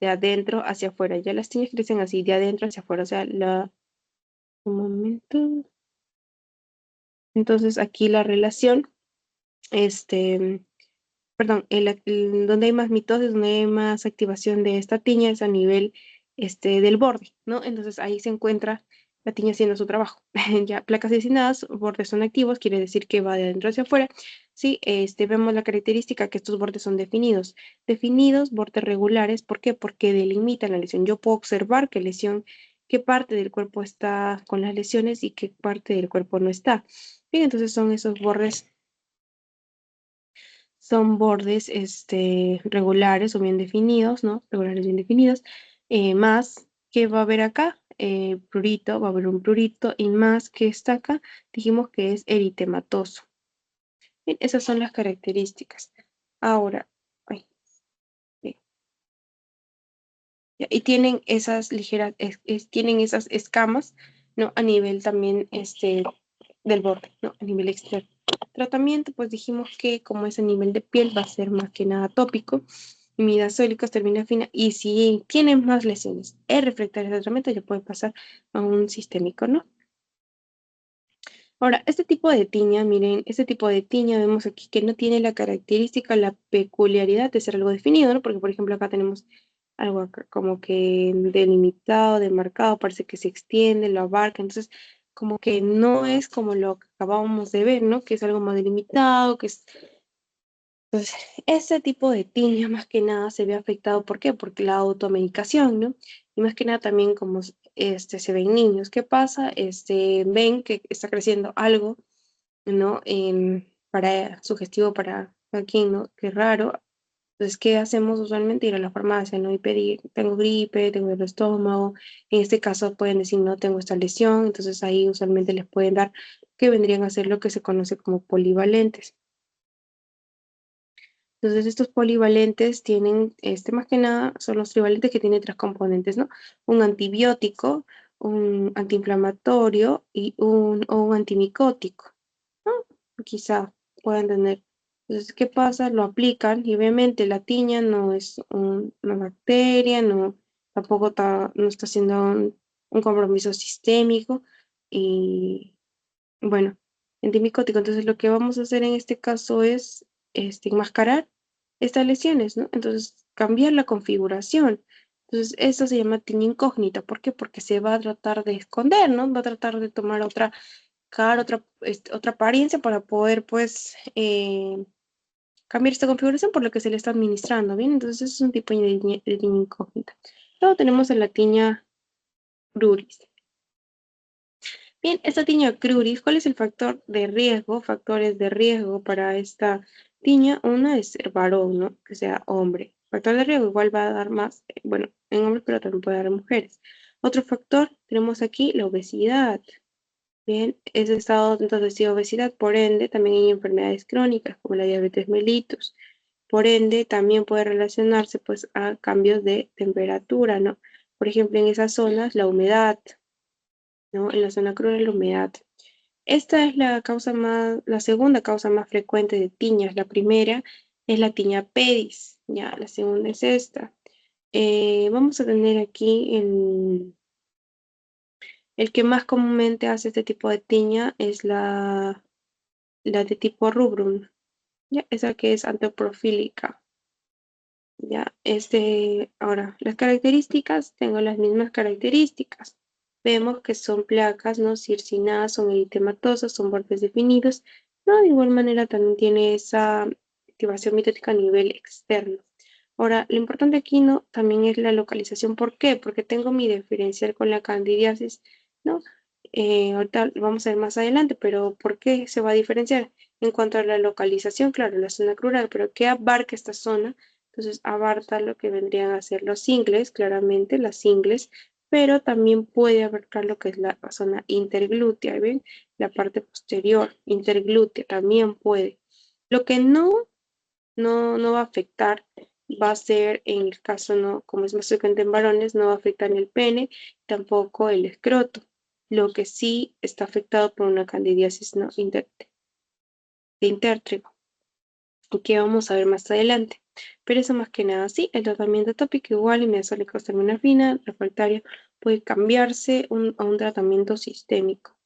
de adentro hacia afuera. Ya las tiñas crecen así, de adentro hacia afuera. O sea, un momento. Entonces aquí la relación, este, perdón, donde hay más mitosis, donde hay más activación de esta tiña es a nivel del borde, ¿no? Entonces ahí se encuentra la tiña haciendo su trabajo. Ya placas asignadas, bordes son activos, quiere decir que va de adentro hacia afuera. Sí, vemos la característica que estos bordes son definidos. Definidos, bordes regulares, ¿por qué? Porque delimitan la lesión. Yo puedo observar qué parte del cuerpo está con las lesiones y qué parte del cuerpo no está. Bien, entonces son esos bordes, regulares o bien definidos, ¿no? Regulares bien definidos. Más que va a haber acá, prurito, va a haber un prurito, y más que está acá, dijimos que es eritematoso. Bien, esas son las características. Ahora, ay, bien, ya, y tienen esas ligeras, tienen esas escamas, ¿no? A nivel también del borde, ¿no? A nivel externo. Tratamiento, pues dijimos que como es a nivel de piel, va a ser más que nada tópico, imidazólicos, termina fina, y si tienen más lesiones refractarias de tratamiento, ya puede pasar a un sistémico, ¿no? Ahora, este tipo de tiña, miren, este tipo de tiña vemos aquí que no tiene la característica, la peculiaridad de ser algo definido, ¿no? Porque, por ejemplo, acá tenemos algo acá como que delimitado, demarcado, parece que se extiende, lo abarca, entonces como que no es como lo que acabábamos de ver, ¿no? Que es algo más delimitado, que es... Entonces, ese tipo de tiña más que nada se ve afectado, ¿por qué? Porque la automedicación, ¿no? Y más que nada también como se ven niños, ¿qué pasa? Ven que está creciendo algo, ¿no? Para sugestivo para quien, ¿no? Qué raro. Entonces, ¿qué hacemos usualmente? Ir a la farmacia, ¿no? Y pedir, tengo gripe, tengo el estómago. En este caso pueden decir, no, tengo esta lesión. Entonces ahí usualmente les pueden dar que vendrían a ser lo que se conoce como polivalentes. Entonces, estos polivalentes tienen, más que nada, son los trivalentes que tienen tres componentes, ¿no? Un antibiótico, un antiinflamatorio o un antimicótico, ¿no? Quizá puedan tener. Entonces, ¿qué pasa? Lo aplican y obviamente la tiña no es una bacteria, no, tampoco no está haciendo un compromiso sistémico y bueno, antimicótico. Entonces, lo que vamos a hacer en este caso es enmascarar estas lesiones, ¿no? Entonces, cambiar la configuración. Entonces, esto se llama tiña incógnita. ¿Por qué? Porque se va a tratar de esconder, ¿no? Va a tratar de tomar otra cara, otra apariencia para poder, pues, cambiar esta configuración por lo que se le está administrando, ¿bien? Entonces, es un tipo de tiña incógnita. Luego tenemos a la tiña cruris. Bien, esta tiña cruris, ¿cuál es el factor de riesgo? Factores de riesgo para esta tiña. Una es ser varón, ¿no? Que sea hombre. Factor de riesgo igual va a dar más, bueno, en hombres, pero también puede dar en mujeres. Otro factor, tenemos aquí la obesidad. Bien, ese estado entonces de obesidad, por ende, también hay enfermedades crónicas como la diabetes mellitus. Por ende, también puede relacionarse pues a cambios de temperatura, ¿no? Por ejemplo, en esas zonas, la humedad, ¿no? En la zona cruda, la humedad. Esta es la segunda causa más frecuente de tiñas. La primera es la tiña pedis, ya, la segunda es esta. Vamos a tener aquí el que más comúnmente hace este tipo de tiña es la de tipo rubrum, ya, esa que es anteprofílica. Ya, ahora, las características, tengo las mismas características. Vemos que son placas, ¿no? Circinadas, son eritematosas, son bordes definidos, ¿no? De igual manera también tiene esa activación mitótica a nivel externo. Ahora, lo importante aquí, ¿no? También es la localización. ¿Por qué? Porque tengo mi diferencial con la candidiasis, ¿no? Ahorita lo vamos a ver más adelante, pero ¿por qué se va a diferenciar? En cuanto a la localización, claro, la zona crural, pero ¿qué abarca esta zona? Entonces abarca lo que vendrían a ser los ingles, claramente las ingles, pero también puede abarcar lo que es la zona interglútea, ¿ven? La parte posterior, interglútea, también puede. Lo que no va a afectar va a ser en el caso, no, como es más frecuente en varones, no va a afectar el pene, tampoco el escroto. Lo que sí está afectado por una candidiasis no, de intertrigo. que vamos a ver más adelante. Pero eso más que nada, sí, el tratamiento tópico igual, imidazole-costarmina refractaria, puede cambiarse a un tratamiento sistémico.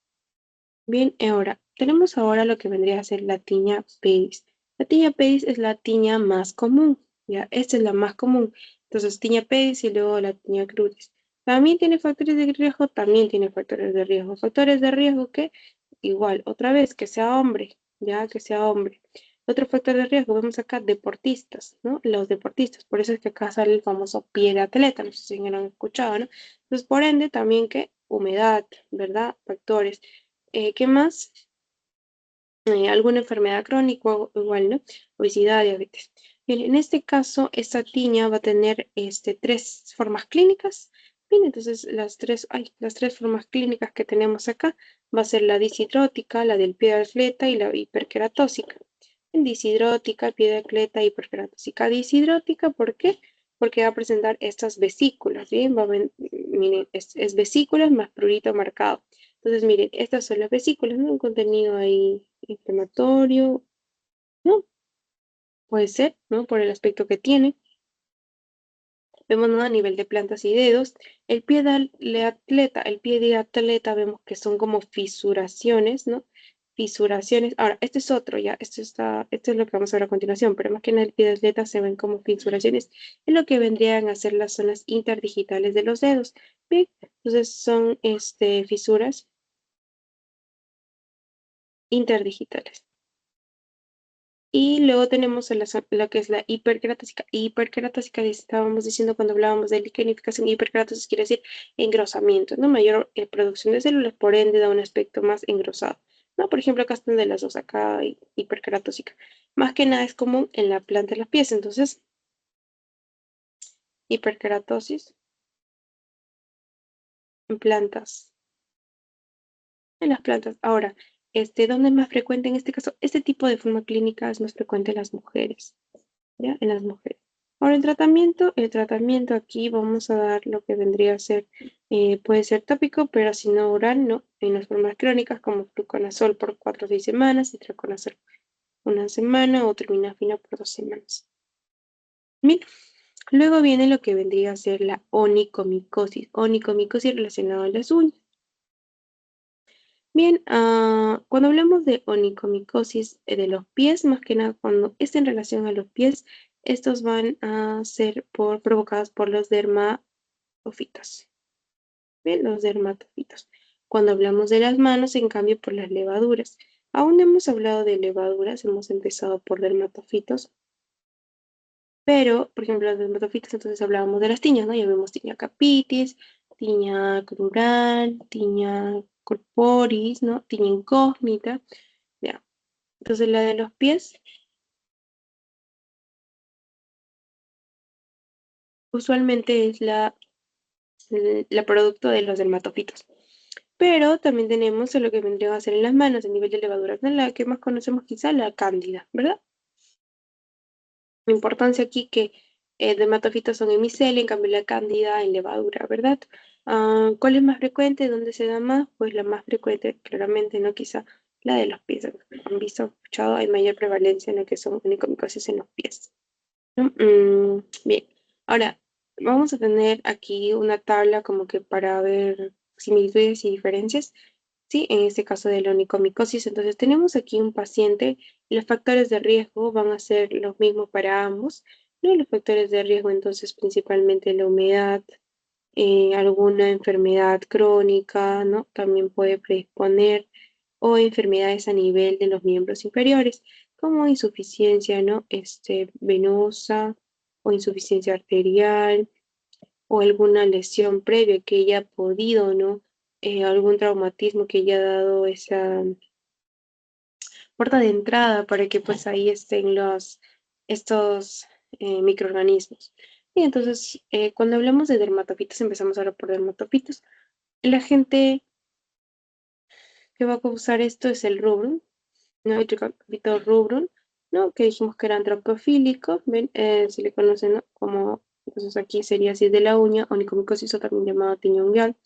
Bien, ahora, tenemos ahora lo que vendría a ser la tiña pedis. La tiña pedis es la tiña más común, ¿ya? Esta es la más común. Entonces, tiña pedis y luego la tiña crudis. ¿También tiene factores de riesgo? También tiene factores de riesgo. ¿Factores de riesgo qué? Igual, otra vez, que sea hombre, ¿ya? Que sea hombre. Otro factor de riesgo, vemos acá deportistas, ¿no? Los deportistas, por eso es que acá sale el famoso pie de atleta, no sé si ya lo han escuchado, ¿no? Entonces, por ende, también que humedad, ¿verdad? Factores. ¿Qué más? Alguna enfermedad crónica, igual, ¿no? Obesidad, diabetes. Bien, en este caso, esta tiña va a tener tres formas clínicas. Bien, entonces las tres formas clínicas que tenemos acá va a ser la disidrótica, la del pie de atleta y la hiperqueratósica. En disidrótica, pie de atleta, hiperqueratósica. Disidrótica, ¿por qué? Porque va a presentar estas vesículas, ¿bien? Miren, es vesículas más prurito marcado. Entonces, miren, estas son las vesículas, ¿no? Un contenido ahí inflamatorio, ¿no? Puede ser, ¿no? Por el aspecto que tiene. Vemos, ¿no? A nivel de plantas y dedos. El pie de atleta vemos que son como fisuraciones, ¿no? Fisuraciones. Ahora, este es otro, ya, esto es lo que vamos a ver a continuación, pero más que en el pie de atleta se ven como fisuraciones en lo que vendrían a ser las zonas interdigitales de los dedos. Bien, entonces son fisuras interdigitales. Y luego tenemos lo que es la hiperqueratósica. Hiperqueratósica, estábamos diciendo cuando hablábamos de lignificación, hiperqueratosis quiere decir engrosamiento, ¿no? Mayor producción de células, por ende da un aspecto más engrosado, ¿no? Por ejemplo, acá están de las dos, acá hay hiperqueratósica. Más que nada es común en la planta de los pies, entonces, hiperqueratosis en plantas, en las plantas. Ahora, ¿dónde es más frecuente en este caso? Este tipo de forma clínica es más frecuente en las mujeres. ¿Ya? En las mujeres. Ahora el tratamiento aquí vamos a dar lo que vendría a ser, puede ser tópico, pero si no oral, no. En las formas crónicas como fluconazol por 4 o 6 semanas, itraconazol una semana o terminafina por 2 semanas. Bien. Luego viene lo que vendría a ser la onicomicosis. Onicomicosis relacionada a las uñas. Bien, cuando hablamos de onicomicosis de los pies, más que nada cuando es en relación a los pies, estos van a ser provocados por los dermatofitos. Bien, los dermatofitos. Cuando hablamos de las manos, en cambio, por las levaduras. Aún no hemos hablado de levaduras, hemos empezado por dermatofitos, pero, por ejemplo, los dermatofitos, entonces hablábamos de las tiñas, ¿no? Ya vemos tiña capitis, tiña crural, tiña corporis, ¿no? Tiña incógnita, ya. Entonces la de los pies usualmente es la producto de los dermatofitos. Pero también tenemos lo que vendría a ser en las manos, el nivel de levaduras, ¿no? La que más conocemos quizá, la cándida, ¿verdad? La importancia aquí que dermatofitos son en micelia, en cambio la cándida en levadura, ¿verdad? ¿Cuál es más frecuente? ¿Dónde se da más? Pues la más frecuente, claramente, ¿no? Quizá la de los pies. Han visto, escuchado, hay mayor prevalencia en lo que son onicomicosis en los pies, ¿no? Bien, ahora vamos a tener aquí una tabla como que para ver similitudes y diferencias. Sí, en este caso de la onicomicosis, entonces tenemos aquí un paciente y los factores de riesgo van a ser los mismos para ambos, ¿no? Los factores de riesgo entonces principalmente la humedad, alguna enfermedad crónica, ¿no? También puede predisponer o enfermedades a nivel de los miembros inferiores, como insuficiencia, ¿no? Venosa o insuficiencia arterial o alguna lesión previa que haya podido, ¿no? Algún traumatismo que haya dado esa puerta de entrada para que pues ahí estén estos microorganismos. Y entonces, cuando hablamos de dermatofitos, empezamos ahora por dermatofitos. La gente que va a causar esto es el rubrum, ¿no? El tricapito rubrum, ¿no? Que dijimos que era troncofílico, ¿ven? Se le conoce, ¿no? Como, entonces aquí sería así de la uña, onicomicosis o también llamado tiña ungueal.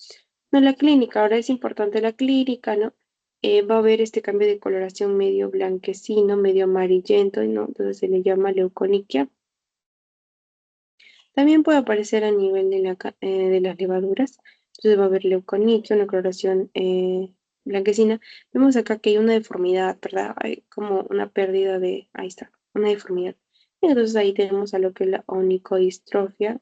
No, la clínica, ahora es importante la clínica, ¿no? va a haber este cambio de coloración medio blanquecino, medio amarillento, ¿no? Entonces se le llama leuconiquia. También puede aparecer a nivel de las levaduras. Entonces va a haber leuconiquia, una coloración blanquecina. Vemos acá que hay una deformidad, ¿verdad? Hay como una pérdida de, ahí está, una deformidad. Y entonces ahí tenemos a lo que es la onicodistrofia.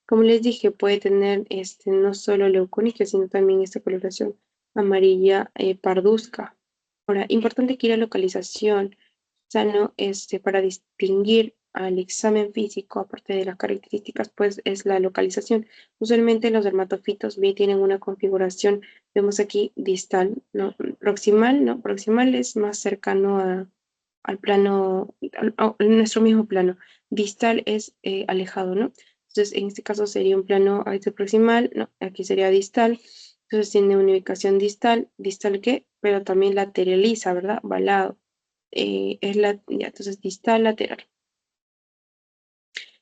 Como les dije, puede tener no solo leuconiquia, sino también esta coloración amarilla parduzca. Ahora, importante aquí la localización, sano, para distinguir al examen físico, aparte de las características, pues es la localización. Usualmente los dermatofitos B tienen una configuración, vemos aquí distal, ¿no? Proximal, ¿no? Proximal es más cercano al plano, a nuestro mismo plano. Distal es alejado, ¿no? Entonces, en este caso sería un plano proximal, no, aquí sería distal. Entonces tiene una ubicación distal, distal qué, pero también lateraliza, ¿verdad? Va al lado. Ya, entonces distal, lateral.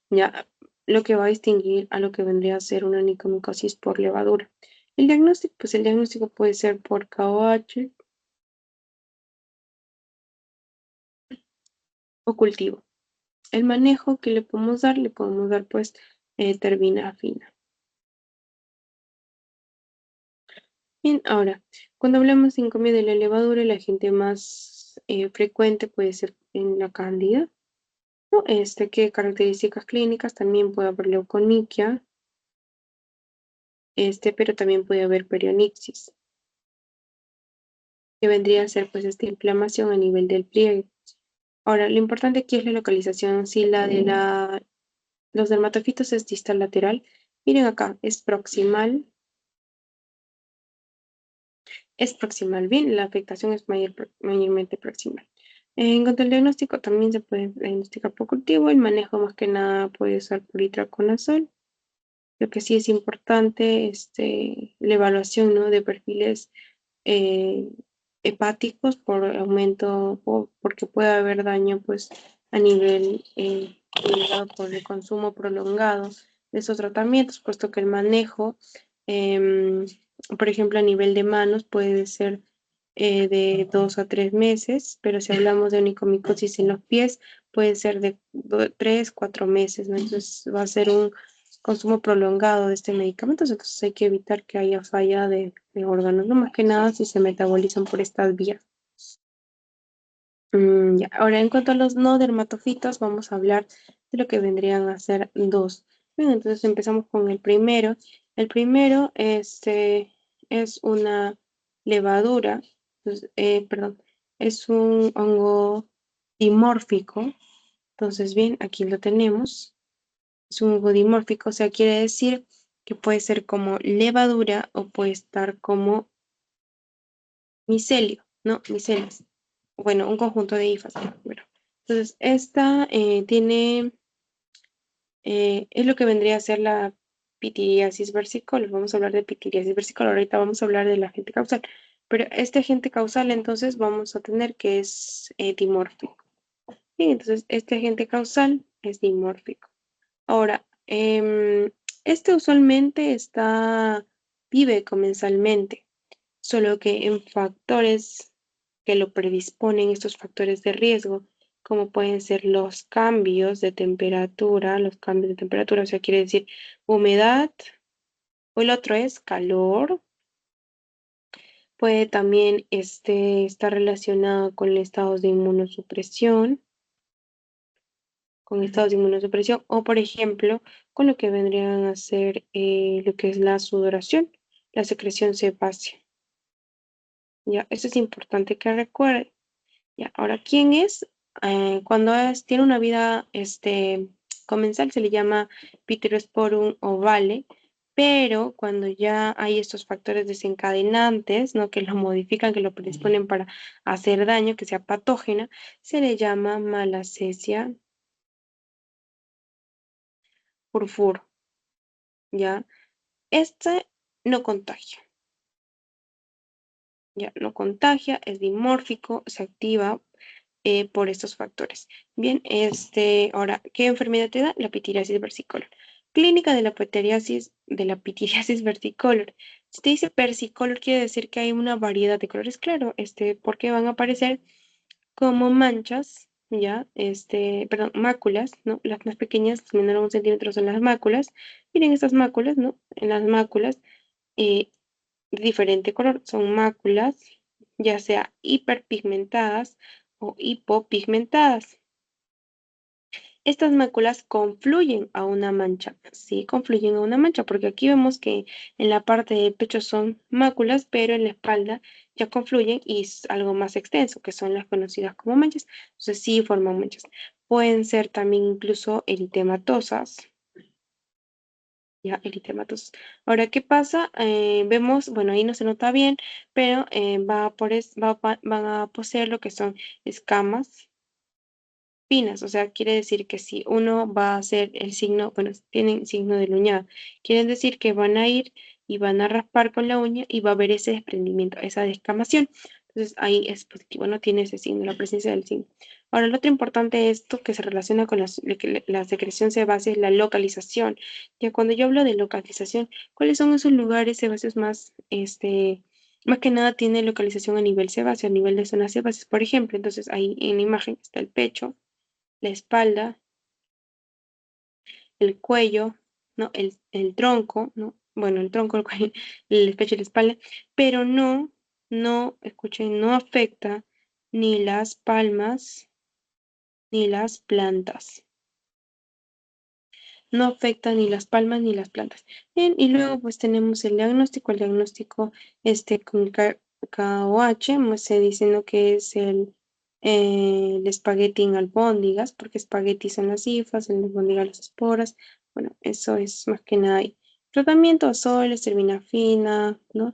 Ya, lo que va a distinguir a lo que vendría a ser una onicomicosis por levadura. El diagnóstico, pues el diagnóstico puede ser por KOH o cultivo. El manejo que le podemos dar pues terbinafina. Bien, ahora, cuando hablamos de encomio de la levadura, el agente más frecuente puede ser en la cándida, ¿no? ¿Qué características clínicas? También puede haber leuconiquia, pero también puede haber perionixis, que vendría a ser pues esta inflamación a nivel del pliegue. Ahora, lo importante aquí es la localización, si la de los dermatofitos es distal lateral, miren acá, es proximal, bien, la afectación es mayormente proximal. En cuanto al diagnóstico, también se puede diagnosticar por cultivo, el manejo más que nada puede ser por itraconazol. Lo que sí es importante, la evaluación, ¿no? De perfiles eh, hepáticos por aumento, porque puede haber daño, pues, a nivel generado por el consumo prolongado de esos tratamientos, puesto que el manejo, em, por ejemplo, a nivel de manos puede ser de 2 a 3 meses, pero si hablamos de onicomicosis en los pies, puede ser de 3, 4 meses, ¿no? Entonces va a ser un consumo prolongado de este medicamento, entonces hay que evitar que haya falla de órganos, no más que nada si se metabolizan por estas vías. Ya. Ahora, en cuanto a los no dermatofitos, vamos a hablar de lo que vendrían a ser dos. Bien, entonces empezamos con el primero. El primero es una levadura, perdón, es un hongo dimórfico. Entonces, bien, aquí lo tenemos. Es un hongo dimórfico, o sea, quiere decir que puede ser como levadura o puede estar como micelio, ¿no? Micelios. Bueno, un conjunto de hifas. Bueno, entonces, esta es lo que vendría a ser la pitiriasis versicolor. Vamos a hablar de pitiriasis versicolor. Ahorita vamos a hablar del agente causal. Pero este agente causal, entonces, vamos a tener que es dimórfico. Bien, entonces, este agente causal es dimórfico. Ahora, este usualmente vive comensalmente, solo que en factores que lo predisponen, estos factores de riesgo, como pueden ser los cambios de temperatura, o sea, quiere decir humedad, o el otro es calor, puede también estar relacionado con estados de inmunosupresión, o por ejemplo, con lo que vendrían a ser lo que es la sudoración, la secreción sebácea. Ya, eso es importante que recuerde. Ya, ahora, ¿quién es? Cuando tiene una vida comensal se le llama Pityrosporum ovale, pero cuando ya hay estos factores desencadenantes, ¿no? Que lo modifican, que lo predisponen para hacer daño, que sea patógena, se le llama Malassezia furfur, ¿ya? Este no contagia, ya, no contagia, es dimórfico, se activa por estos factores. Bien, ahora, ¿qué enfermedad te da? La pitiriasis versicolor. Clínica de la pitiriasis versicolor. Si te dice versicolor, quiere decir que hay una variedad de colores, claro, porque van a aparecer como manchas, ya, perdón, máculas, ¿no? Las más pequeñas, menor a 1 centímetro, son las máculas. Miren estas máculas, ¿no? En las máculas, de diferente color, son máculas, ya sea hiperpigmentadas o hipopigmentadas. Estas máculas confluyen a una mancha, sí, confluyen a una mancha, porque aquí vemos que en la parte del pecho son máculas, pero en la espalda ya confluyen y es algo más extenso, que son las conocidas como manchas. Entonces sí forman manchas. Pueden ser también incluso eritematosas, ya, eritematosas. Ahora, ¿qué pasa? Vemos, bueno, ahí no se nota bien, pero van a poseer lo que son escamas finas, o sea, quiere decir que si uno va a hacer el signo, bueno, tienen signo de uñada, quieren decir que van a ir y van a raspar con la uña y va a haber ese desprendimiento, esa descamación. Entonces ahí es positivo, no tiene ese signo, la presencia del signo. Ahora, lo otro importante de esto que se relaciona con que la secreción sebácea es la localización. Ya cuando yo hablo de localización, ¿cuáles son esos lugares sebáceos más, más que nada tiene localización a nivel sebáceo, a nivel de zonas sebáceas? Por ejemplo, entonces ahí en la imagen está el pecho, la espalda, el cuello, ¿no? El tronco, ¿no? Bueno, el tronco, el cuello, el pecho y la espalda, pero escuchen, no afecta ni las palmas ni las plantas. No afecta ni las palmas ni las plantas. Bien, y luego pues tenemos el diagnóstico con KOH, pues, se diciendo que es el espagueti en albóndigas, porque espagueti son las hifas, en albóndigas las esporas. Bueno, eso es más que nada ahí. Tratamiento a soles, fina, ¿no?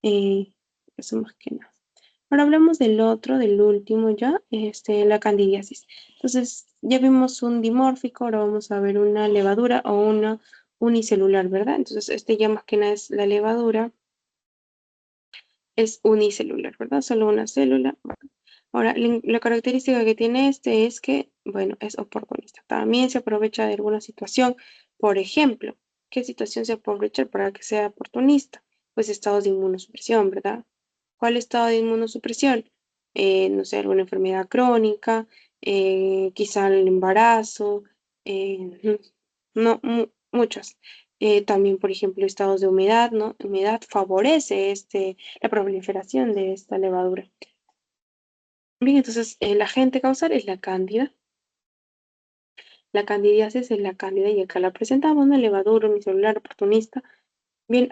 Eh, eso más que nada. Ahora hablamos del otro, del último ya, la candidiasis. Entonces, ya vimos un dimórfico, ahora vamos a ver una levadura o una unicelular, ¿verdad? Entonces, ya más que nada es la levadura, es unicelular, ¿verdad? Solo una célula. Bueno, ahora, la característica que tiene es que, bueno, es oportunista. También se aprovecha de alguna situación. Por ejemplo, ¿qué situación se aprovecha para que sea oportunista? Pues estados de inmunosupresión, ¿verdad? ¿Cuál estado de inmunosupresión? No sé, alguna enfermedad crónica, quizá el embarazo, no, muchas. También, por ejemplo, estados de humedad, ¿no? Humedad favorece la proliferación de esta levadura. Bien, entonces el agente causal es la cándida. La candidiasis es la cándida y acá la presentamos, una levadura unicelular oportunista. Bien,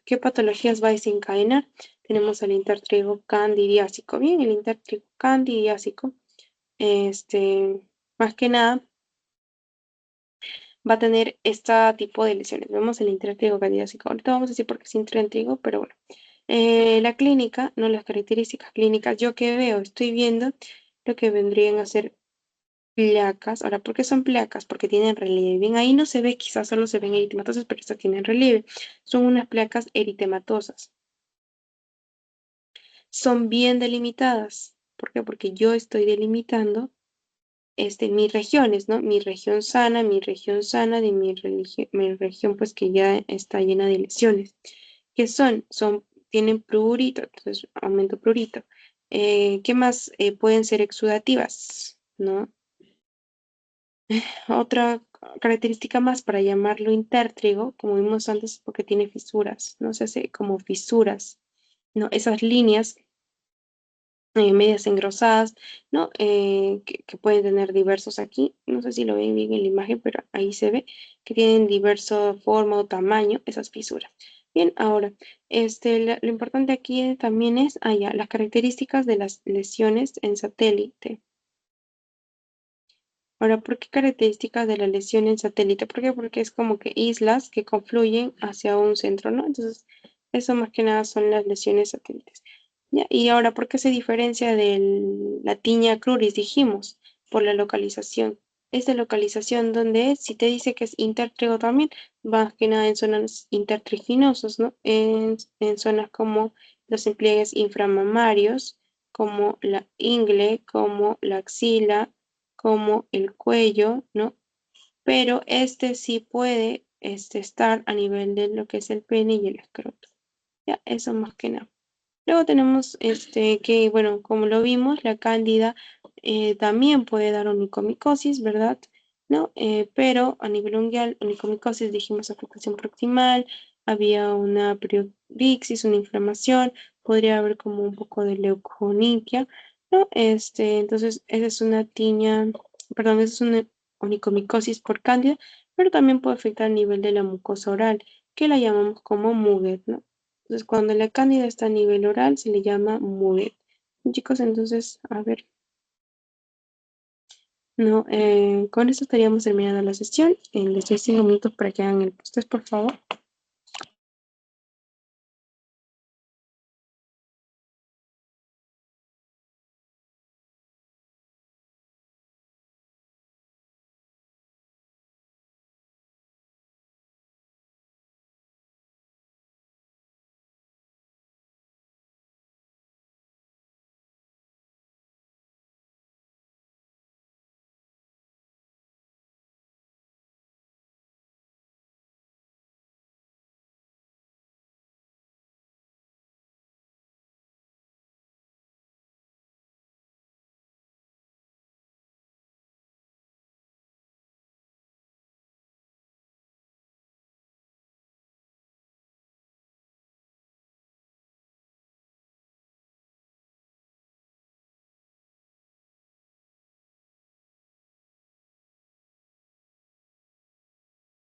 ¿qué patologías va a desencadenar? Tenemos el intertrigo candidiásico. Bien, el intertrigo candidiásico, más que nada, va a tener este tipo de lesiones. Vemos el intertrigo candidiásico. Ahorita vamos a decir por qué es intertrigo, pero bueno. La clínica, no las características clínicas, yo que veo, estoy viendo lo que vendrían a ser placas. Ahora, ¿por qué son placas? Porque tienen relieve. Bien, ahí no se ve, quizás solo se ven eritematosas, pero estas tienen relieve. Son unas placas eritematosas. Son bien delimitadas. ¿Por qué? Porque yo estoy delimitando mis regiones, ¿no? Mi región sana de mi región pues que ya está llena de lesiones. ¿Qué son? Tienen prurito, entonces aumento prurito. ¿Qué más? Pueden ser exudativas, ¿no? Otra característica más para llamarlo intertrigo, como vimos antes, es porque tiene fisuras, ¿no? Se hace como fisuras, ¿no? Esas líneas medias engrosadas, ¿no? Que pueden tener diversos aquí, no sé si lo ven bien en la imagen, pero ahí se ve que tienen diversa forma o tamaño esas fisuras. Bien, ahora, lo importante aquí también es, las características de las lesiones en satélite. Ahora, ¿por qué características de la lesión en satélite? ¿Por qué? Porque es como que islas que confluyen hacia un centro, ¿no? Entonces, eso más que nada son las lesiones satélites. ¿Ya? Y ahora, ¿por qué se diferencia de la tiña cruris? Dijimos, por la localización. Esta localización donde es, si te dice que es intertrigo también, más que nada en zonas intertriginosas, ¿no? En zonas como los pliegues inframamarios, como la ingle, como la axila, como el cuello, ¿no? Pero sí puede estar a nivel de lo que es el pene y el escroto. Ya, eso más que nada. Luego tenemos que, bueno, como lo vimos, la cándida también puede dar onicomicosis, ¿verdad? ¿No? Pero a nivel mundial, onicomicosis, dijimos afectación proximal, había una periodicsis, una inflamación, podría haber como un poco de leuconiquia, ¿no? Entonces, esa es una tiña, perdón, esa es una onicomicosis por cándida, pero también puede afectar a nivel de la mucosa oral, que la llamamos como muget, ¿no? Entonces, cuando la cándida está a nivel oral, se le llama muget. Chicos, entonces, a ver, no, con esto estaríamos terminando la sesión. Les doy 5 minutos para que hagan el post por favor.